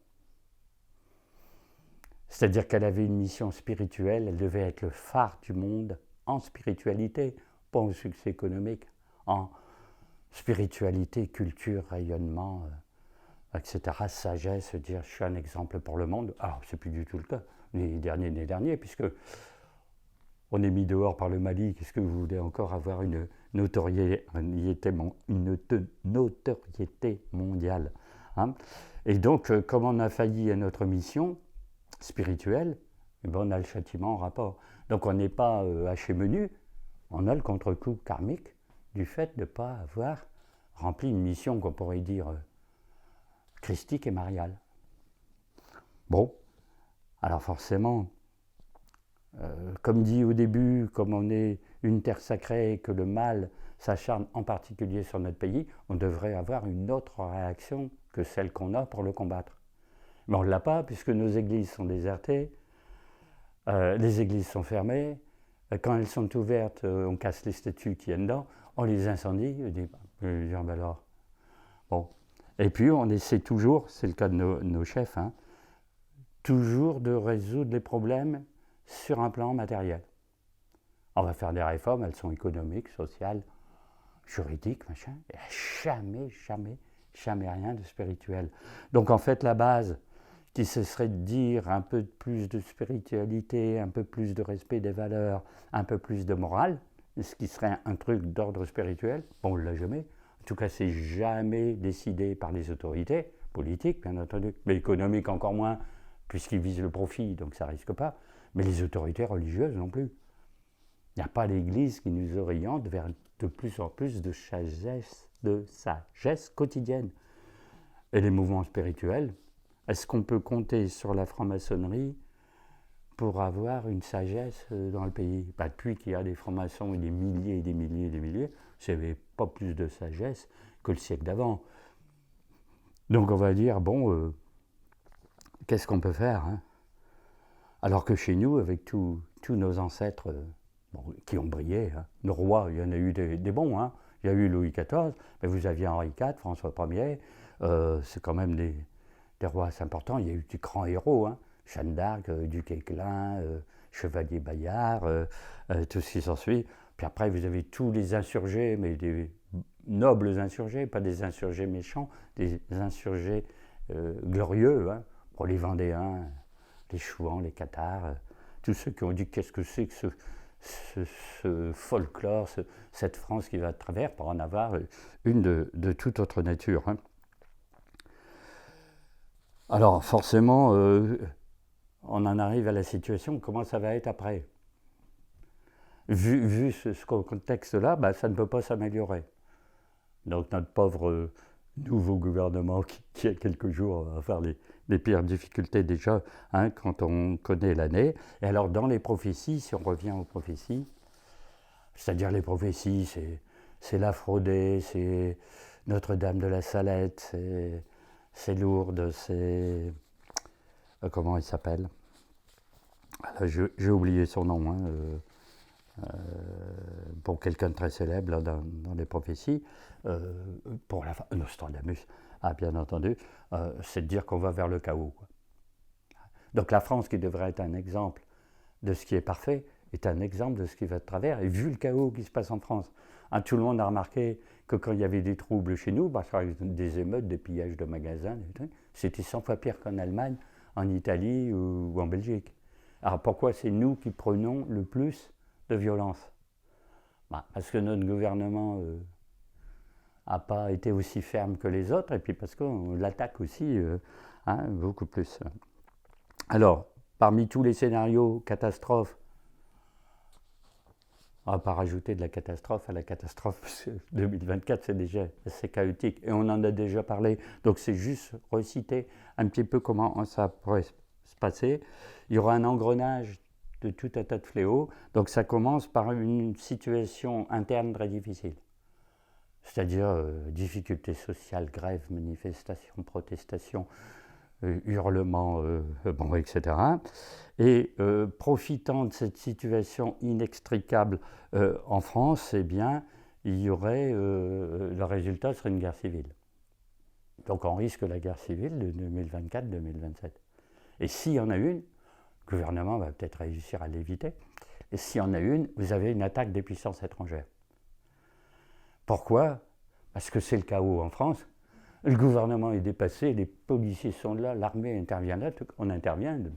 C'est-à-dire qu'elle avait une mission spirituelle, elle devait être le phare du monde en spiritualité, pas en succès économique, en spiritualité, culture, rayonnement, etc., sagesse, dire je suis un exemple pour le monde. Alors, c'est plus du tout le cas, ni dernier, puisque on est mis dehors par le Mali, qu'est-ce que vous voulez encore avoir une notoriété mondiale, hein. Et donc, comme on a failli à notre mission spirituelle, eh ben on a le châtiment en rapport. Donc on n'est pas haché menu, on a le contre-coup karmique du fait de ne pas avoir rempli une mission qu'on pourrait dire christique et mariale. Bon, alors forcément, comme dit au début, comme on est une terre sacrée et que le mal s'acharne en particulier sur notre pays, on devrait avoir une autre réaction que celle qu'on a pour le combattre. Mais on ne l'a pas puisque nos églises sont désertées, les églises sont fermées, quand elles sont ouvertes, on casse les statues qui y a dedans, on les incendie, on dit, ben alors, bon. Et puis on essaie toujours, c'est le cas de nos chefs, hein, toujours de résoudre les problèmes sur un plan matériel. On va faire des réformes, elles sont économiques, sociales, juridiques, machin, et jamais rien de spirituel. Donc en fait, la base, qui ce serait de dire un peu plus de spiritualité, un peu plus de respect des valeurs, un peu plus de morale, ce qui serait un truc d'ordre spirituel, bon, on ne l'a jamais. En tout cas, c'est jamais décidé par les autorités politiques, bien entendu, mais économiques encore moins, puisqu'ils visent le profit, donc ça ne risque pas. Mais les autorités religieuses non plus. Il n'y a pas l'Église qui nous oriente vers de plus en plus de sagesse quotidienne. Et les mouvements spirituels, est-ce qu'on peut compter sur la franc-maçonnerie pour avoir une sagesse dans le pays? Depuis qu'il y a des francs-maçons et des milliers et des milliers et des milliers, il n'y avait pas plus de sagesse que le siècle d'avant. Donc on va dire, bon, qu'est-ce qu'on peut faire, hein? Alors que chez nous, avec tous nos ancêtres qui ont brillé, hein, nos rois, il y en a eu des bons, hein. Il y a eu Louis XIV, mais vous aviez Henri IV, François Ier, c'est quand même des rois assez importants. Il y a eu des grands héros, hein. Jeanne d'Arc, Duc Éclin, Chevalier Bayard, tout ce qui s'ensuit. Puis après, vous avez tous les insurgés, mais des nobles insurgés, pas des insurgés méchants, des insurgés glorieux, hein, pour les Vendéens, les Chouans, les Cathares, tous ceux qui ont dit qu'est-ce que c'est que ce folklore, cette France qui va de travers, pour en avoir une de toute autre nature, hein. Alors forcément, on en arrive à la situation, comment ça va être après? Vu ce contexte-là, ça ne peut pas s'améliorer. Donc notre pauvre nouveau gouvernement qui a quelques jours va faire les pires difficultés déjà, hein, quand on connaît l'année. Et alors dans les prophéties, si on revient aux prophéties, c'est-à-dire les prophéties, c'est la Fraudée, c'est Notre-Dame de la Salette, c'est Lourdes, c'est... comment il s'appelle? J'ai oublié son nom, hein, pour quelqu'un de très célèbre là, dans les prophéties, pour Nostradamus, bien entendu, c'est de dire qu'on va vers le chaos, quoi. Donc la France, qui devrait être un exemple de ce qui est parfait, est un exemple de ce qui va de travers. Et vu le chaos qui se passe en France, tout le monde a remarqué que quand il y avait des troubles chez nous, par exemple des émeutes, des pillages de magasins, c'était 100 fois pire qu'en Allemagne, en Italie ou en Belgique. Alors pourquoi c'est nous qui prenons le plus de violence? Parce que notre gouvernement n'a pas été aussi ferme que les autres, et puis parce qu'on l'attaque aussi beaucoup plus. Alors, parmi tous les scénarios catastrophes, on ne va pas rajouter de la catastrophe à la catastrophe, parce que 2024 c'est déjà assez chaotique, et on en a déjà parlé, donc c'est juste reciter un petit peu comment ça pourrait se passer. Il y aura un engrenage de tout un tas de fléaux, donc ça commence par une situation interne très difficile. C'est-à-dire difficultés sociales, grèves, manifestations, protestations, hurlements, etc. Et profitant de cette situation inextricable en France, eh bien, il y aurait, le résultat serait une guerre civile. Donc on risque la guerre civile de 2024-2027. Et s'il y en a une, le gouvernement va peut-être réussir à l'éviter, et s'il y en a une, vous avez une attaque des puissances étrangères. Pourquoi? Parce que c'est le chaos en France. Le gouvernement est dépassé, les policiers sont là, l'armée intervient là, on intervient, ils ne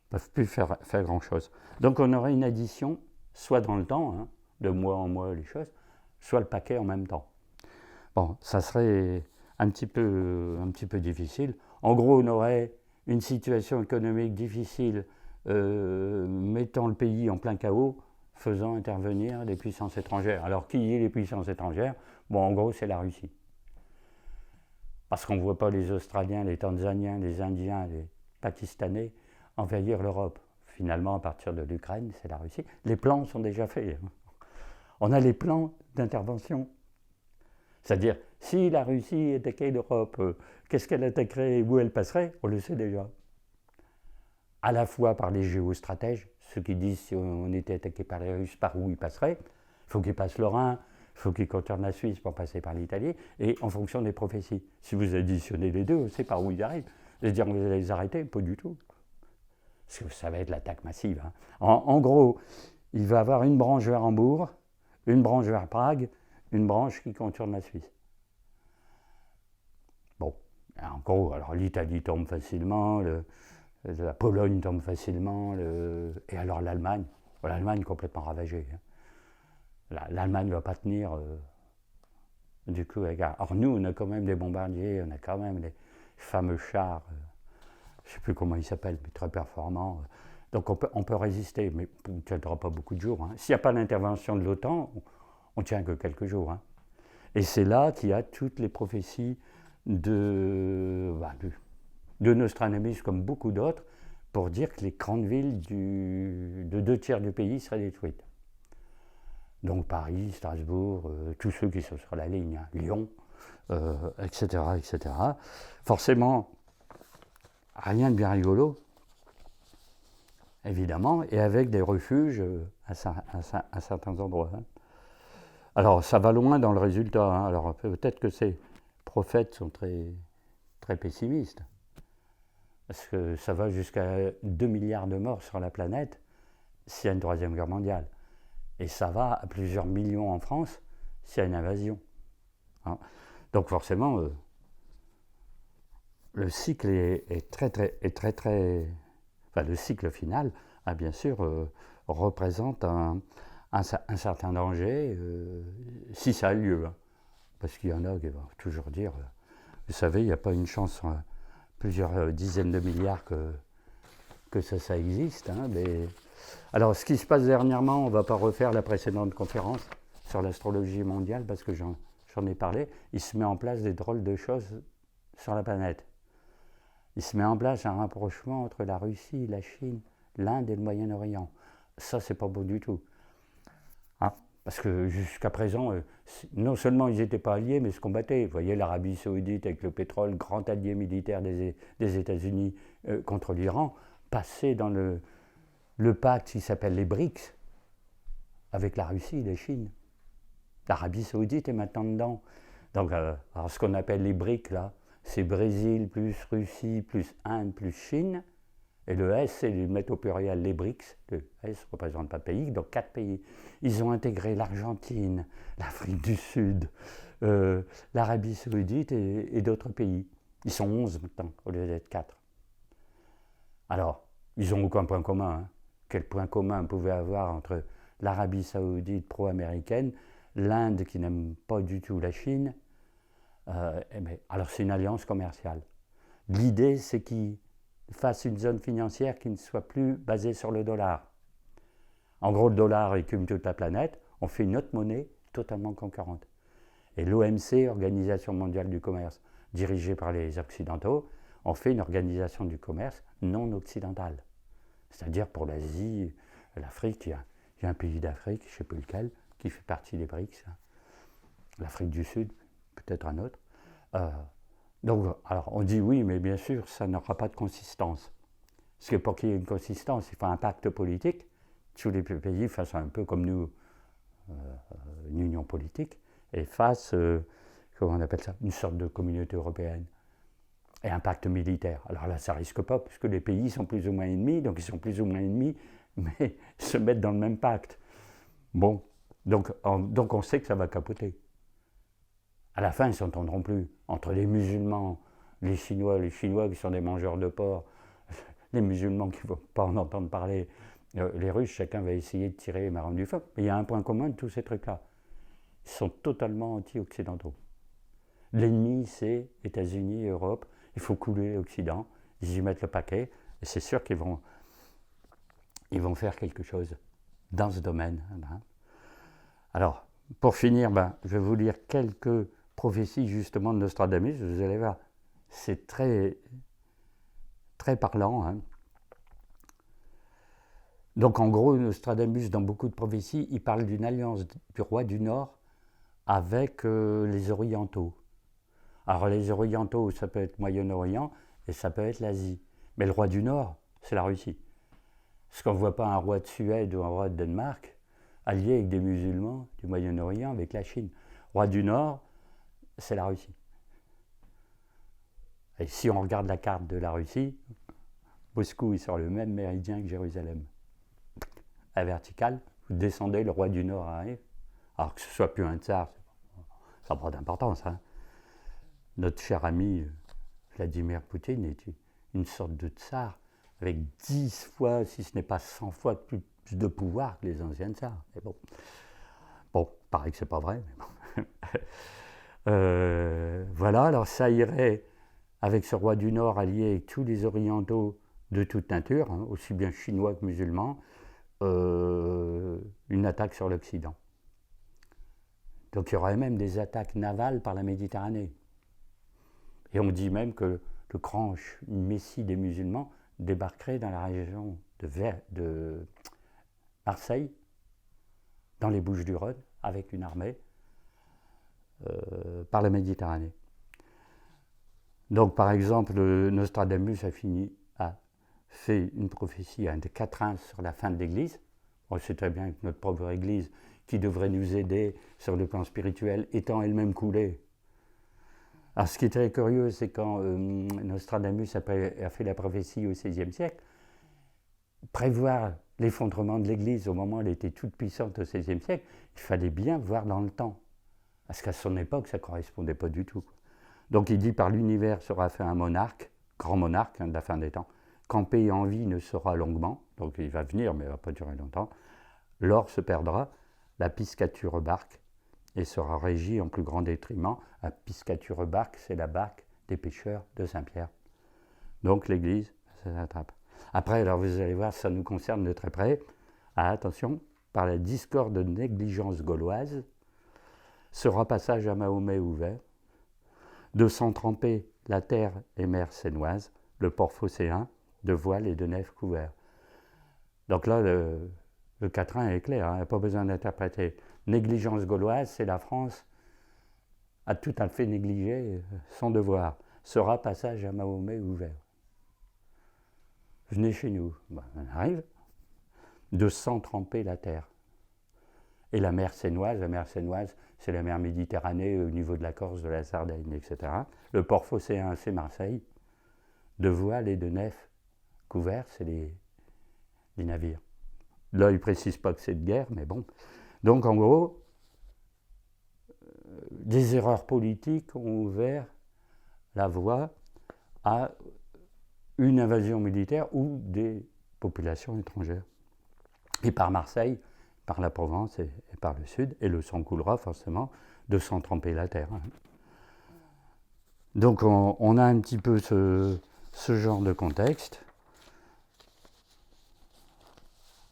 peuvent plus faire grand-chose. Donc on aurait une addition, soit dans le temps, de mois en mois les choses, soit le paquet en même temps. Bon, ça serait un petit peu difficile. En gros, on aurait une situation économique difficile, mettant le pays en plein chaos, faisant intervenir les puissances étrangères. Alors, qui est les puissances étrangères? Bon, en gros, c'est la Russie. Parce qu'on ne voit pas les Australiens, les Tanzaniens, les Indiens, les Pakistanais envahir l'Europe. Finalement, à partir de l'Ukraine, c'est la Russie. Les plans sont déjà faits. On a les plans d'intervention. C'est-à-dire, si la Russie attaquait l'Europe, qu'est-ce qu'elle attaquerait, où elle passerait? On le sait déjà. À la fois par les géostratèges, ceux qui disent si on était attaqué par les Russes, par où ils passeraient. Il faut qu'ils passent le Rhin, il faut qu'ils contournent la Suisse pour passer par l'Italie, et en fonction des prophéties. Si vous additionnez les deux, on sait par où ils arrivent. C'est-à-dire, on va les arrêter? Pas du tout. Parce que ça va être l'attaque massive. En gros, il va y avoir une branche vers Hambourg, une branche vers Prague, une branche qui contourne la Suisse. Bon, en gros, alors l'Italie tombe facilement, la Pologne tombe facilement, et alors l'Allemagne, l'Allemagne complètement ravagée. L'Allemagne ne va pas tenir. Du coup, alors nous, on a quand même des bombardiers, on a quand même les fameux chars, je ne sais plus comment ils s'appellent, mais très performants. Donc on peut résister, mais on ne tiendra pas beaucoup de jours. S'il n'y a pas l'intervention de l'OTAN, on ne tient que quelques jours. Et c'est là qu'il y a toutes les prophéties de Nostradamus, comme beaucoup d'autres, pour dire que les grandes villes de 2/3 du pays seraient détruites. Donc Paris, Strasbourg, tous ceux qui sont sur la ligne, Lyon, etc., etc. Forcément, rien de bien rigolo, évidemment, et avec des refuges à certains endroits. Alors, ça va loin dans le résultat. Alors, peut-être que ces prophètes sont très, très pessimistes, parce que ça va jusqu'à 2 milliards de morts sur la planète s'il y a une troisième guerre mondiale. Et ça va à plusieurs millions en France s'il y a une invasion. Donc, forcément, le cycle est très. Enfin, le cycle final, bien sûr, représente un certain danger, si ça a lieu. Parce qu'il y en a qui vont toujours dire, vous savez, il n'y a pas une chance sur plusieurs dizaines de milliards que ça existe. Mais... Alors, ce qui se passe dernièrement, on ne va pas refaire la précédente conférence sur l'astrologie mondiale, parce que j'en ai parlé. Il se met en place des drôles de choses sur la planète. Il se met en place un rapprochement entre la Russie, la Chine, l'Inde et le Moyen-Orient. Ça, c'est pas beau du tout. Parce que jusqu'à présent, non seulement ils n'étaient pas alliés, mais ils se combattaient. Vous voyez, l'Arabie Saoudite avec le pétrole, grand allié militaire des États-Unis contre l'Iran, passait dans le pacte qui s'appelle les BRICS, avec la Russie et la Chine. L'Arabie Saoudite est maintenant dedans. Donc, alors ce qu'on appelle les BRIC, là, c'est Brésil plus Russie plus Inde plus Chine. Et le S, c'est ils mettent au pluriel les BRICS. Le S ne représente pas de pays, donc 4 pays. Ils ont intégré l'Argentine, l'Afrique du Sud, l'Arabie Saoudite et d'autres pays. Ils sont 11 maintenant, au lieu d'être 4. Alors, ils n'ont aucun point commun. Hein. Quel point commun pouvait avoir entre l'Arabie Saoudite pro-américaine, l'Inde qui n'aime pas du tout la Chine alors c'est une alliance commerciale. L'idée, c'est qu'ils fassent une zone financière qui ne soit plus basée sur le dollar. En gros, le dollar écume toute la planète, on fait une autre monnaie totalement concurrente. Et l'OMC, Organisation mondiale du commerce, dirigée par les Occidentaux, on fait une organisation du commerce non occidentale. C'est-à-dire pour l'Asie, l'Afrique, il y a un pays d'Afrique, je ne sais plus lequel, qui fait partie des BRICS. L'Afrique du Sud, peut-être un autre. Donc, alors on dit oui, mais bien sûr, ça n'aura pas de consistance. Parce que pour qu'il y ait une consistance, il faut un pacte politique. Tous les pays fassent un peu comme nous, une union politique, et fassent, comment on appelle ça, une sorte de communauté européenne. Et un pacte militaire. Alors là, ça risque pas, puisque les pays sont plus ou moins ennemis, donc ils sont plus ou moins ennemis, mais se mettent dans le même pacte. Bon, donc on sait que ça va capoter. À la fin, ils ne s'entendront plus. Entre les musulmans, les Chinois qui sont des mangeurs de porc, les musulmans qui ne vont pas en entendre parler, les Russes, chacun va essayer de tirer les marrons du feu. Mais il y a un point commun de tous ces trucs-là. Ils sont totalement anti-occidentaux. L'ennemi, c'est États-Unis, Europe. Il faut couler l'Occident. Ils y mettent le paquet. Et c'est sûr qu'ils vont faire quelque chose dans ce domaine. Alors, pour finir, je vais vous lire quelques prophéties justement de Nostradamus. Vous allez voir, c'est très, très parlant. Hein. Donc en gros, Nostradamus, dans beaucoup de prophéties, il parle d'une alliance du roi du Nord avec les Orientaux. Alors les Orientaux, ça peut être Moyen-Orient et ça peut être l'Asie. Mais le roi du Nord, c'est la Russie. Parce qu'on ne voit pas un roi de Suède ou un roi de Danemark allié avec des musulmans du Moyen-Orient, avec la Chine. Roi du Nord, c'est la Russie. Et si on regarde la carte de la Russie, Moscou est sur le même méridien que Jérusalem. À verticale, vous descendez, le roi du Nord arrive. Alors que ce soit plus un tsar, ça n'a pas d'importance. Hein. Notre cher ami Vladimir Poutine est une sorte de tsar avec 10 fois, si ce n'est pas 100 fois plus de pouvoir que les anciens tsars. Mais bon, pareil que c'est pas vrai. Mais bon. Voilà, alors ça irait avec ce roi du Nord allié avec tous les orientaux de toute nature, hein, aussi bien chinois que musulmans, une attaque sur l'Occident. Donc il y aurait même des attaques navales par la Méditerranée. Et on dit même que le grand messie des musulmans débarquerait dans la région de Marseille, dans les Bouches-du-Rhône, avec une armée, par la Méditerranée. Donc par exemple, Nostradamus a fait une prophétie à un des quatrains sur la fin de l'Église. On sait très bien que notre pauvre Église, qui devrait nous aider sur le plan spirituel, étant elle-même coulée. Alors ce qui est très curieux, c'est quand Nostradamus a fait la prophétie au XVIe siècle, prévoir l'effondrement de l'Église au moment où elle était toute puissante au XVIe siècle, il fallait bien voir dans le temps. Parce qu'à son époque, ça ne correspondait pas du tout. Donc il dit, par l'univers sera fait un monarque, grand monarque de la fin des temps, campé en vie ne sera longuement, donc il va venir mais il ne va pas durer longtemps, l'or se perdra, la piscature barque, et sera régie en plus grand détriment. La piscature barque, c'est la barque des pêcheurs de Saint-Pierre. Donc l'Église, ça s'attrape. Après, alors vous allez voir, ça nous concerne de très près. Ah, attention, par la discorde négligence gauloise, sera passage à Mahomet ouvert, de s'entremper la terre et mer sénoise, le port phocéen, de voiles et de nefs couverts. Donc là, le quatrain est clair, il n'y a pas besoin d'interpréter. Négligence gauloise, c'est la France a tout à fait négligé son devoir. Sera passage à Mahomet ouvert. Venez chez nous. On arrive. De s'entremper la terre. et la mer Sénoise. La mer Sénoise, c'est la mer Méditerranée au niveau de la Corse, de la Sardaigne, etc. Le port phocéen, c'est Marseille. De voiles et de nefs couverts, c'est les navires. Là, il ne précise pas que c'est de guerre, mais bon. Donc, en gros, des erreurs politiques ont ouvert la voie à une invasion militaire ou des populations étrangères. Et par Marseille, par la Provence et par le sud, et le sang coulera forcément de s'en tremper la terre. Donc on a un petit peu ce genre de contexte.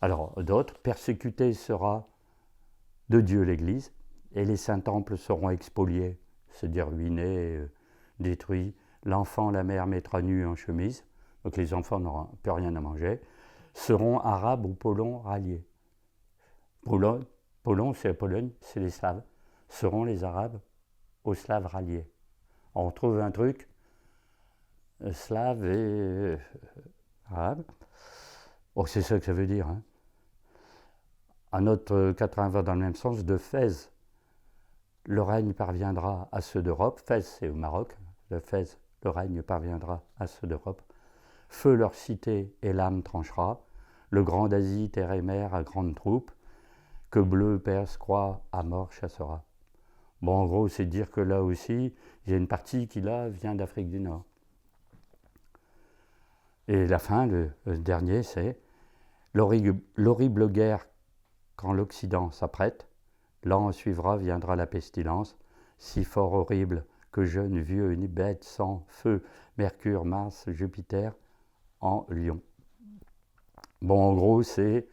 Alors d'autres, persécuté sera de Dieu l'Église, et les saints temples seront expoliés, c'est-à-dire ruinés, détruits. L'enfant, la mère mettra nu en chemise, donc les enfants n'auront plus rien à manger, seront arabes ou polons ralliés. Polon, c'est la Pologne, c'est les Slaves. Seront les Arabes aux Slaves ralliés. On trouve un truc, slave et arabe. Oh, c'est ça que ça veut dire. Hein. Un autre 80 dans le même sens, de Fès, le règne parviendra à ceux d'Europe. Fès, c'est au Maroc. De Fès, le règne parviendra à ceux d'Europe. Feu leur cité et l'âme tranchera. Le grand d'Asie, terre et mer, à grandes troupes. Que bleu, perse, croix, à mort chassera. Bon, en gros, c'est dire que là aussi, il y a une partie qui, là, vient d'Afrique du Nord. Et la fin, le dernier, c'est l'horrible guerre quand l'Occident s'apprête. Là en suivra, viendra la pestilence, si fort horrible que jeune, vieux, ni bête, sang, feu, Mercure, Mars, Jupiter, en lion. Bon, en gros, c'est,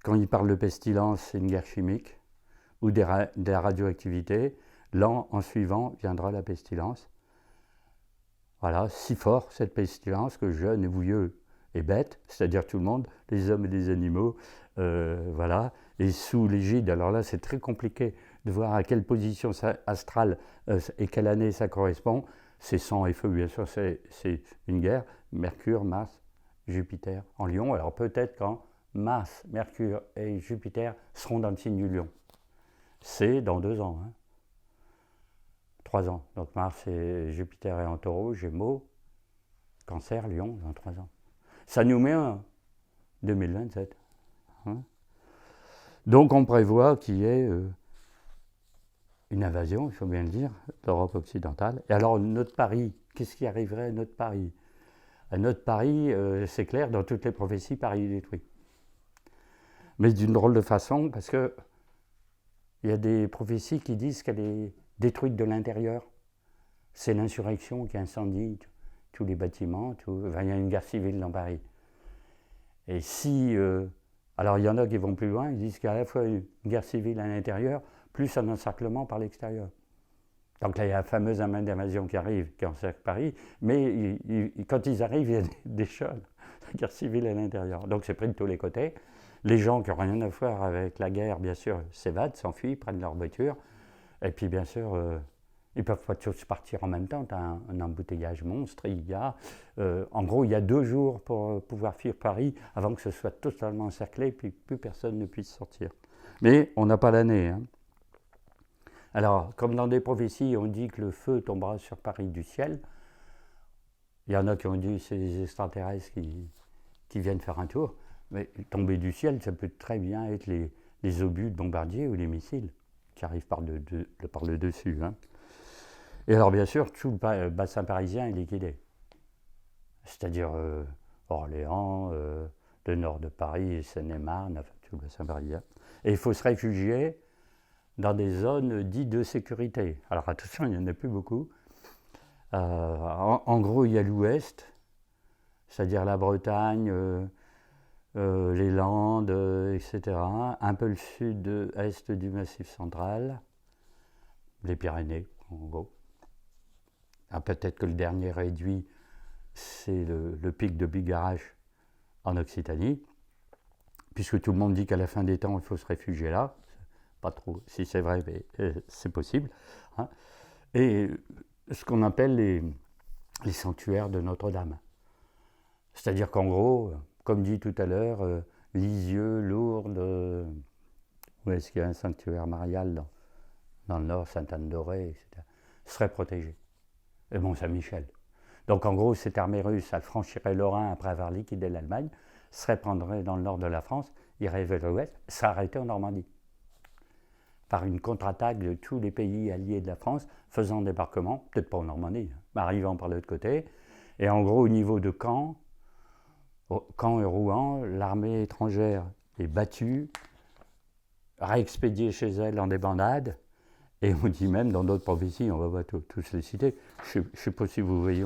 quand il parle de pestilence, c'est une guerre chimique ou de la radioactivité. L'an en suivant viendra la pestilence. Voilà, si fort cette pestilence que jeune et vieux et bête, c'est-à-dire tout le monde, les hommes et les animaux, voilà, et sous l'égide. Alors là, c'est très compliqué de voir à quelle position astrale et quelle année ça correspond. C'est sang et feu, bien sûr, c'est une guerre. Mercure, Mars, Jupiter en Lion. Alors peut-être quand Mars, Mercure et Jupiter seront dans le signe du Lion. C'est dans 2 ans. Hein. 3 ans. Donc Mars et Jupiter est en Taureau, Gémeaux, Cancer, Lion, dans 3 ans. Ça nous met en 2027. Hein. Donc on prévoit qu'il y ait une invasion, il faut bien le dire, d'Europe occidentale. Et alors notre Paris, qu'est-ce qui arriverait à notre Paris ? À notre Paris, c'est clair, dans toutes les prophéties, Paris est détruit. Mais d'une drôle de façon, parce que il y a des prophéties qui disent qu'elle est détruite de l'intérieur. C'est l'insurrection qui incendie tous les bâtiments. Il y a une guerre civile dans Paris. Et si... alors il y en a qui vont plus loin, ils disent qu'il y a à la fois une guerre civile à l'intérieur, plus un encerclement par l'extérieur. Donc là, il y a la fameuse main d'invasion qui arrive, qui encercle Paris, mais quand ils arrivent, il y a des chocs, la guerre civile à l'intérieur. Donc c'est pris de tous les côtés. Les gens qui n'ont rien à faire avec la guerre, bien sûr, s'évadent, s'enfuient, prennent leur voiture. Et puis, bien sûr, ils ne peuvent pas tous partir en même temps. Tu as un embouteillage monstre. En gros, il y a 2 jours pour pouvoir fuir Paris avant que ce soit totalement encerclé et puis plus personne ne puisse sortir. Mais on n'a pas l'année. Hein. Alors, comme dans des prophéties, on dit que le feu tombera sur Paris du ciel. Il y en a qui ont dit que c'est les extraterrestres qui viennent faire un tour. Mais tomber du ciel, ça peut très bien être les obus de bombardiers ou les missiles qui arrivent par le dessus. Hein. Et alors, bien sûr, tout le bassin parisien est liquidé. C'est-à-dire Orléans, le nord de Paris, Seine-et-Marne, enfin, tout le bassin parisien. Et il faut se réfugier dans des zones dites de sécurité. Alors, attention, il n'y en a plus beaucoup. En gros, il y a l'ouest, c'est-à-dire la Bretagne, les Landes, etc. Un peu le sud-est du Massif central, les Pyrénées, en gros. Ah, peut-être que le dernier réduit, c'est le pic de Bigarèche en Occitanie, puisque tout le monde dit qu'à la fin des temps, il faut se réfugier là. Pas trop, si c'est vrai, mais c'est possible. Hein. Et ce qu'on appelle les sanctuaires de Notre-Dame. C'est-à-dire qu'en gros, comme dit tout à l'heure, Lisieux, Lourdes, où est-ce qu'il y a un sanctuaire marial dans le nord, Sainte-Anne-d'Auray, etc., serait protégé. Et Mont-Saint-Michel. Donc en gros, cette armée russe, elle franchirait le Rhin après avoir liquidé l'Allemagne, se répandrait dans le nord de la France, irait vers l'ouest, s'arrêter en Normandie. Par une contre-attaque de tous les pays alliés de la France, faisant débarquement, peut-être pas en Normandie, mais arrivant par l'autre côté. Et en gros, au niveau de Caen et Rouen, l'armée étrangère est battue, réexpédiée chez elle en débandade. Et on dit même dans d'autres prophéties, on va pas tous les citer, je ne sais pas si vous voyez,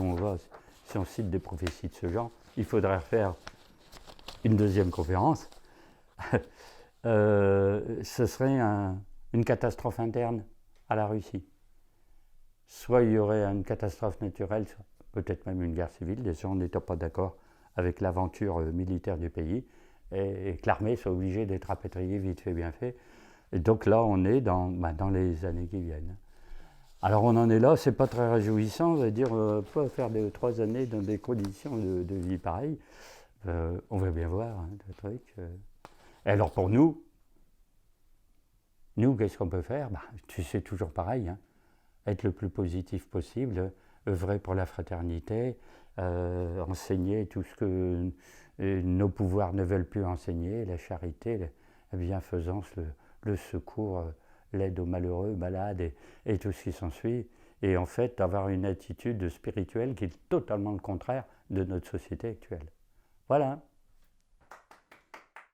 si on cite des prophéties de ce genre, il faudrait refaire une deuxième conférence. Ce serait une catastrophe interne à la Russie. Soit il y aurait une catastrophe naturelle, peut-être même une guerre civile, des gens n'étant pas d'accord avec l'aventure militaire du pays, et que l'armée soit obligée d'être rapatriée vite fait, bien fait. Et donc là, on est dans les années qui viennent. Alors on en est là, c'est pas très réjouissant, on va dire, pas faire 3 années dans des conditions de vie pareilles. On va bien voir, le truc. Et alors pour nous, qu'est-ce qu'on peut faire? Tu sais, toujours pareil, être le plus positif possible, œuvrer pour la fraternité, enseigner tout ce que nos pouvoirs ne veulent plus enseigner, la charité, la bienfaisance, le secours, l'aide aux malheureux, malades et tout ce qui s'ensuit. Et en fait, avoir une attitude spirituelle qui est totalement le contraire de notre société actuelle. Voilà.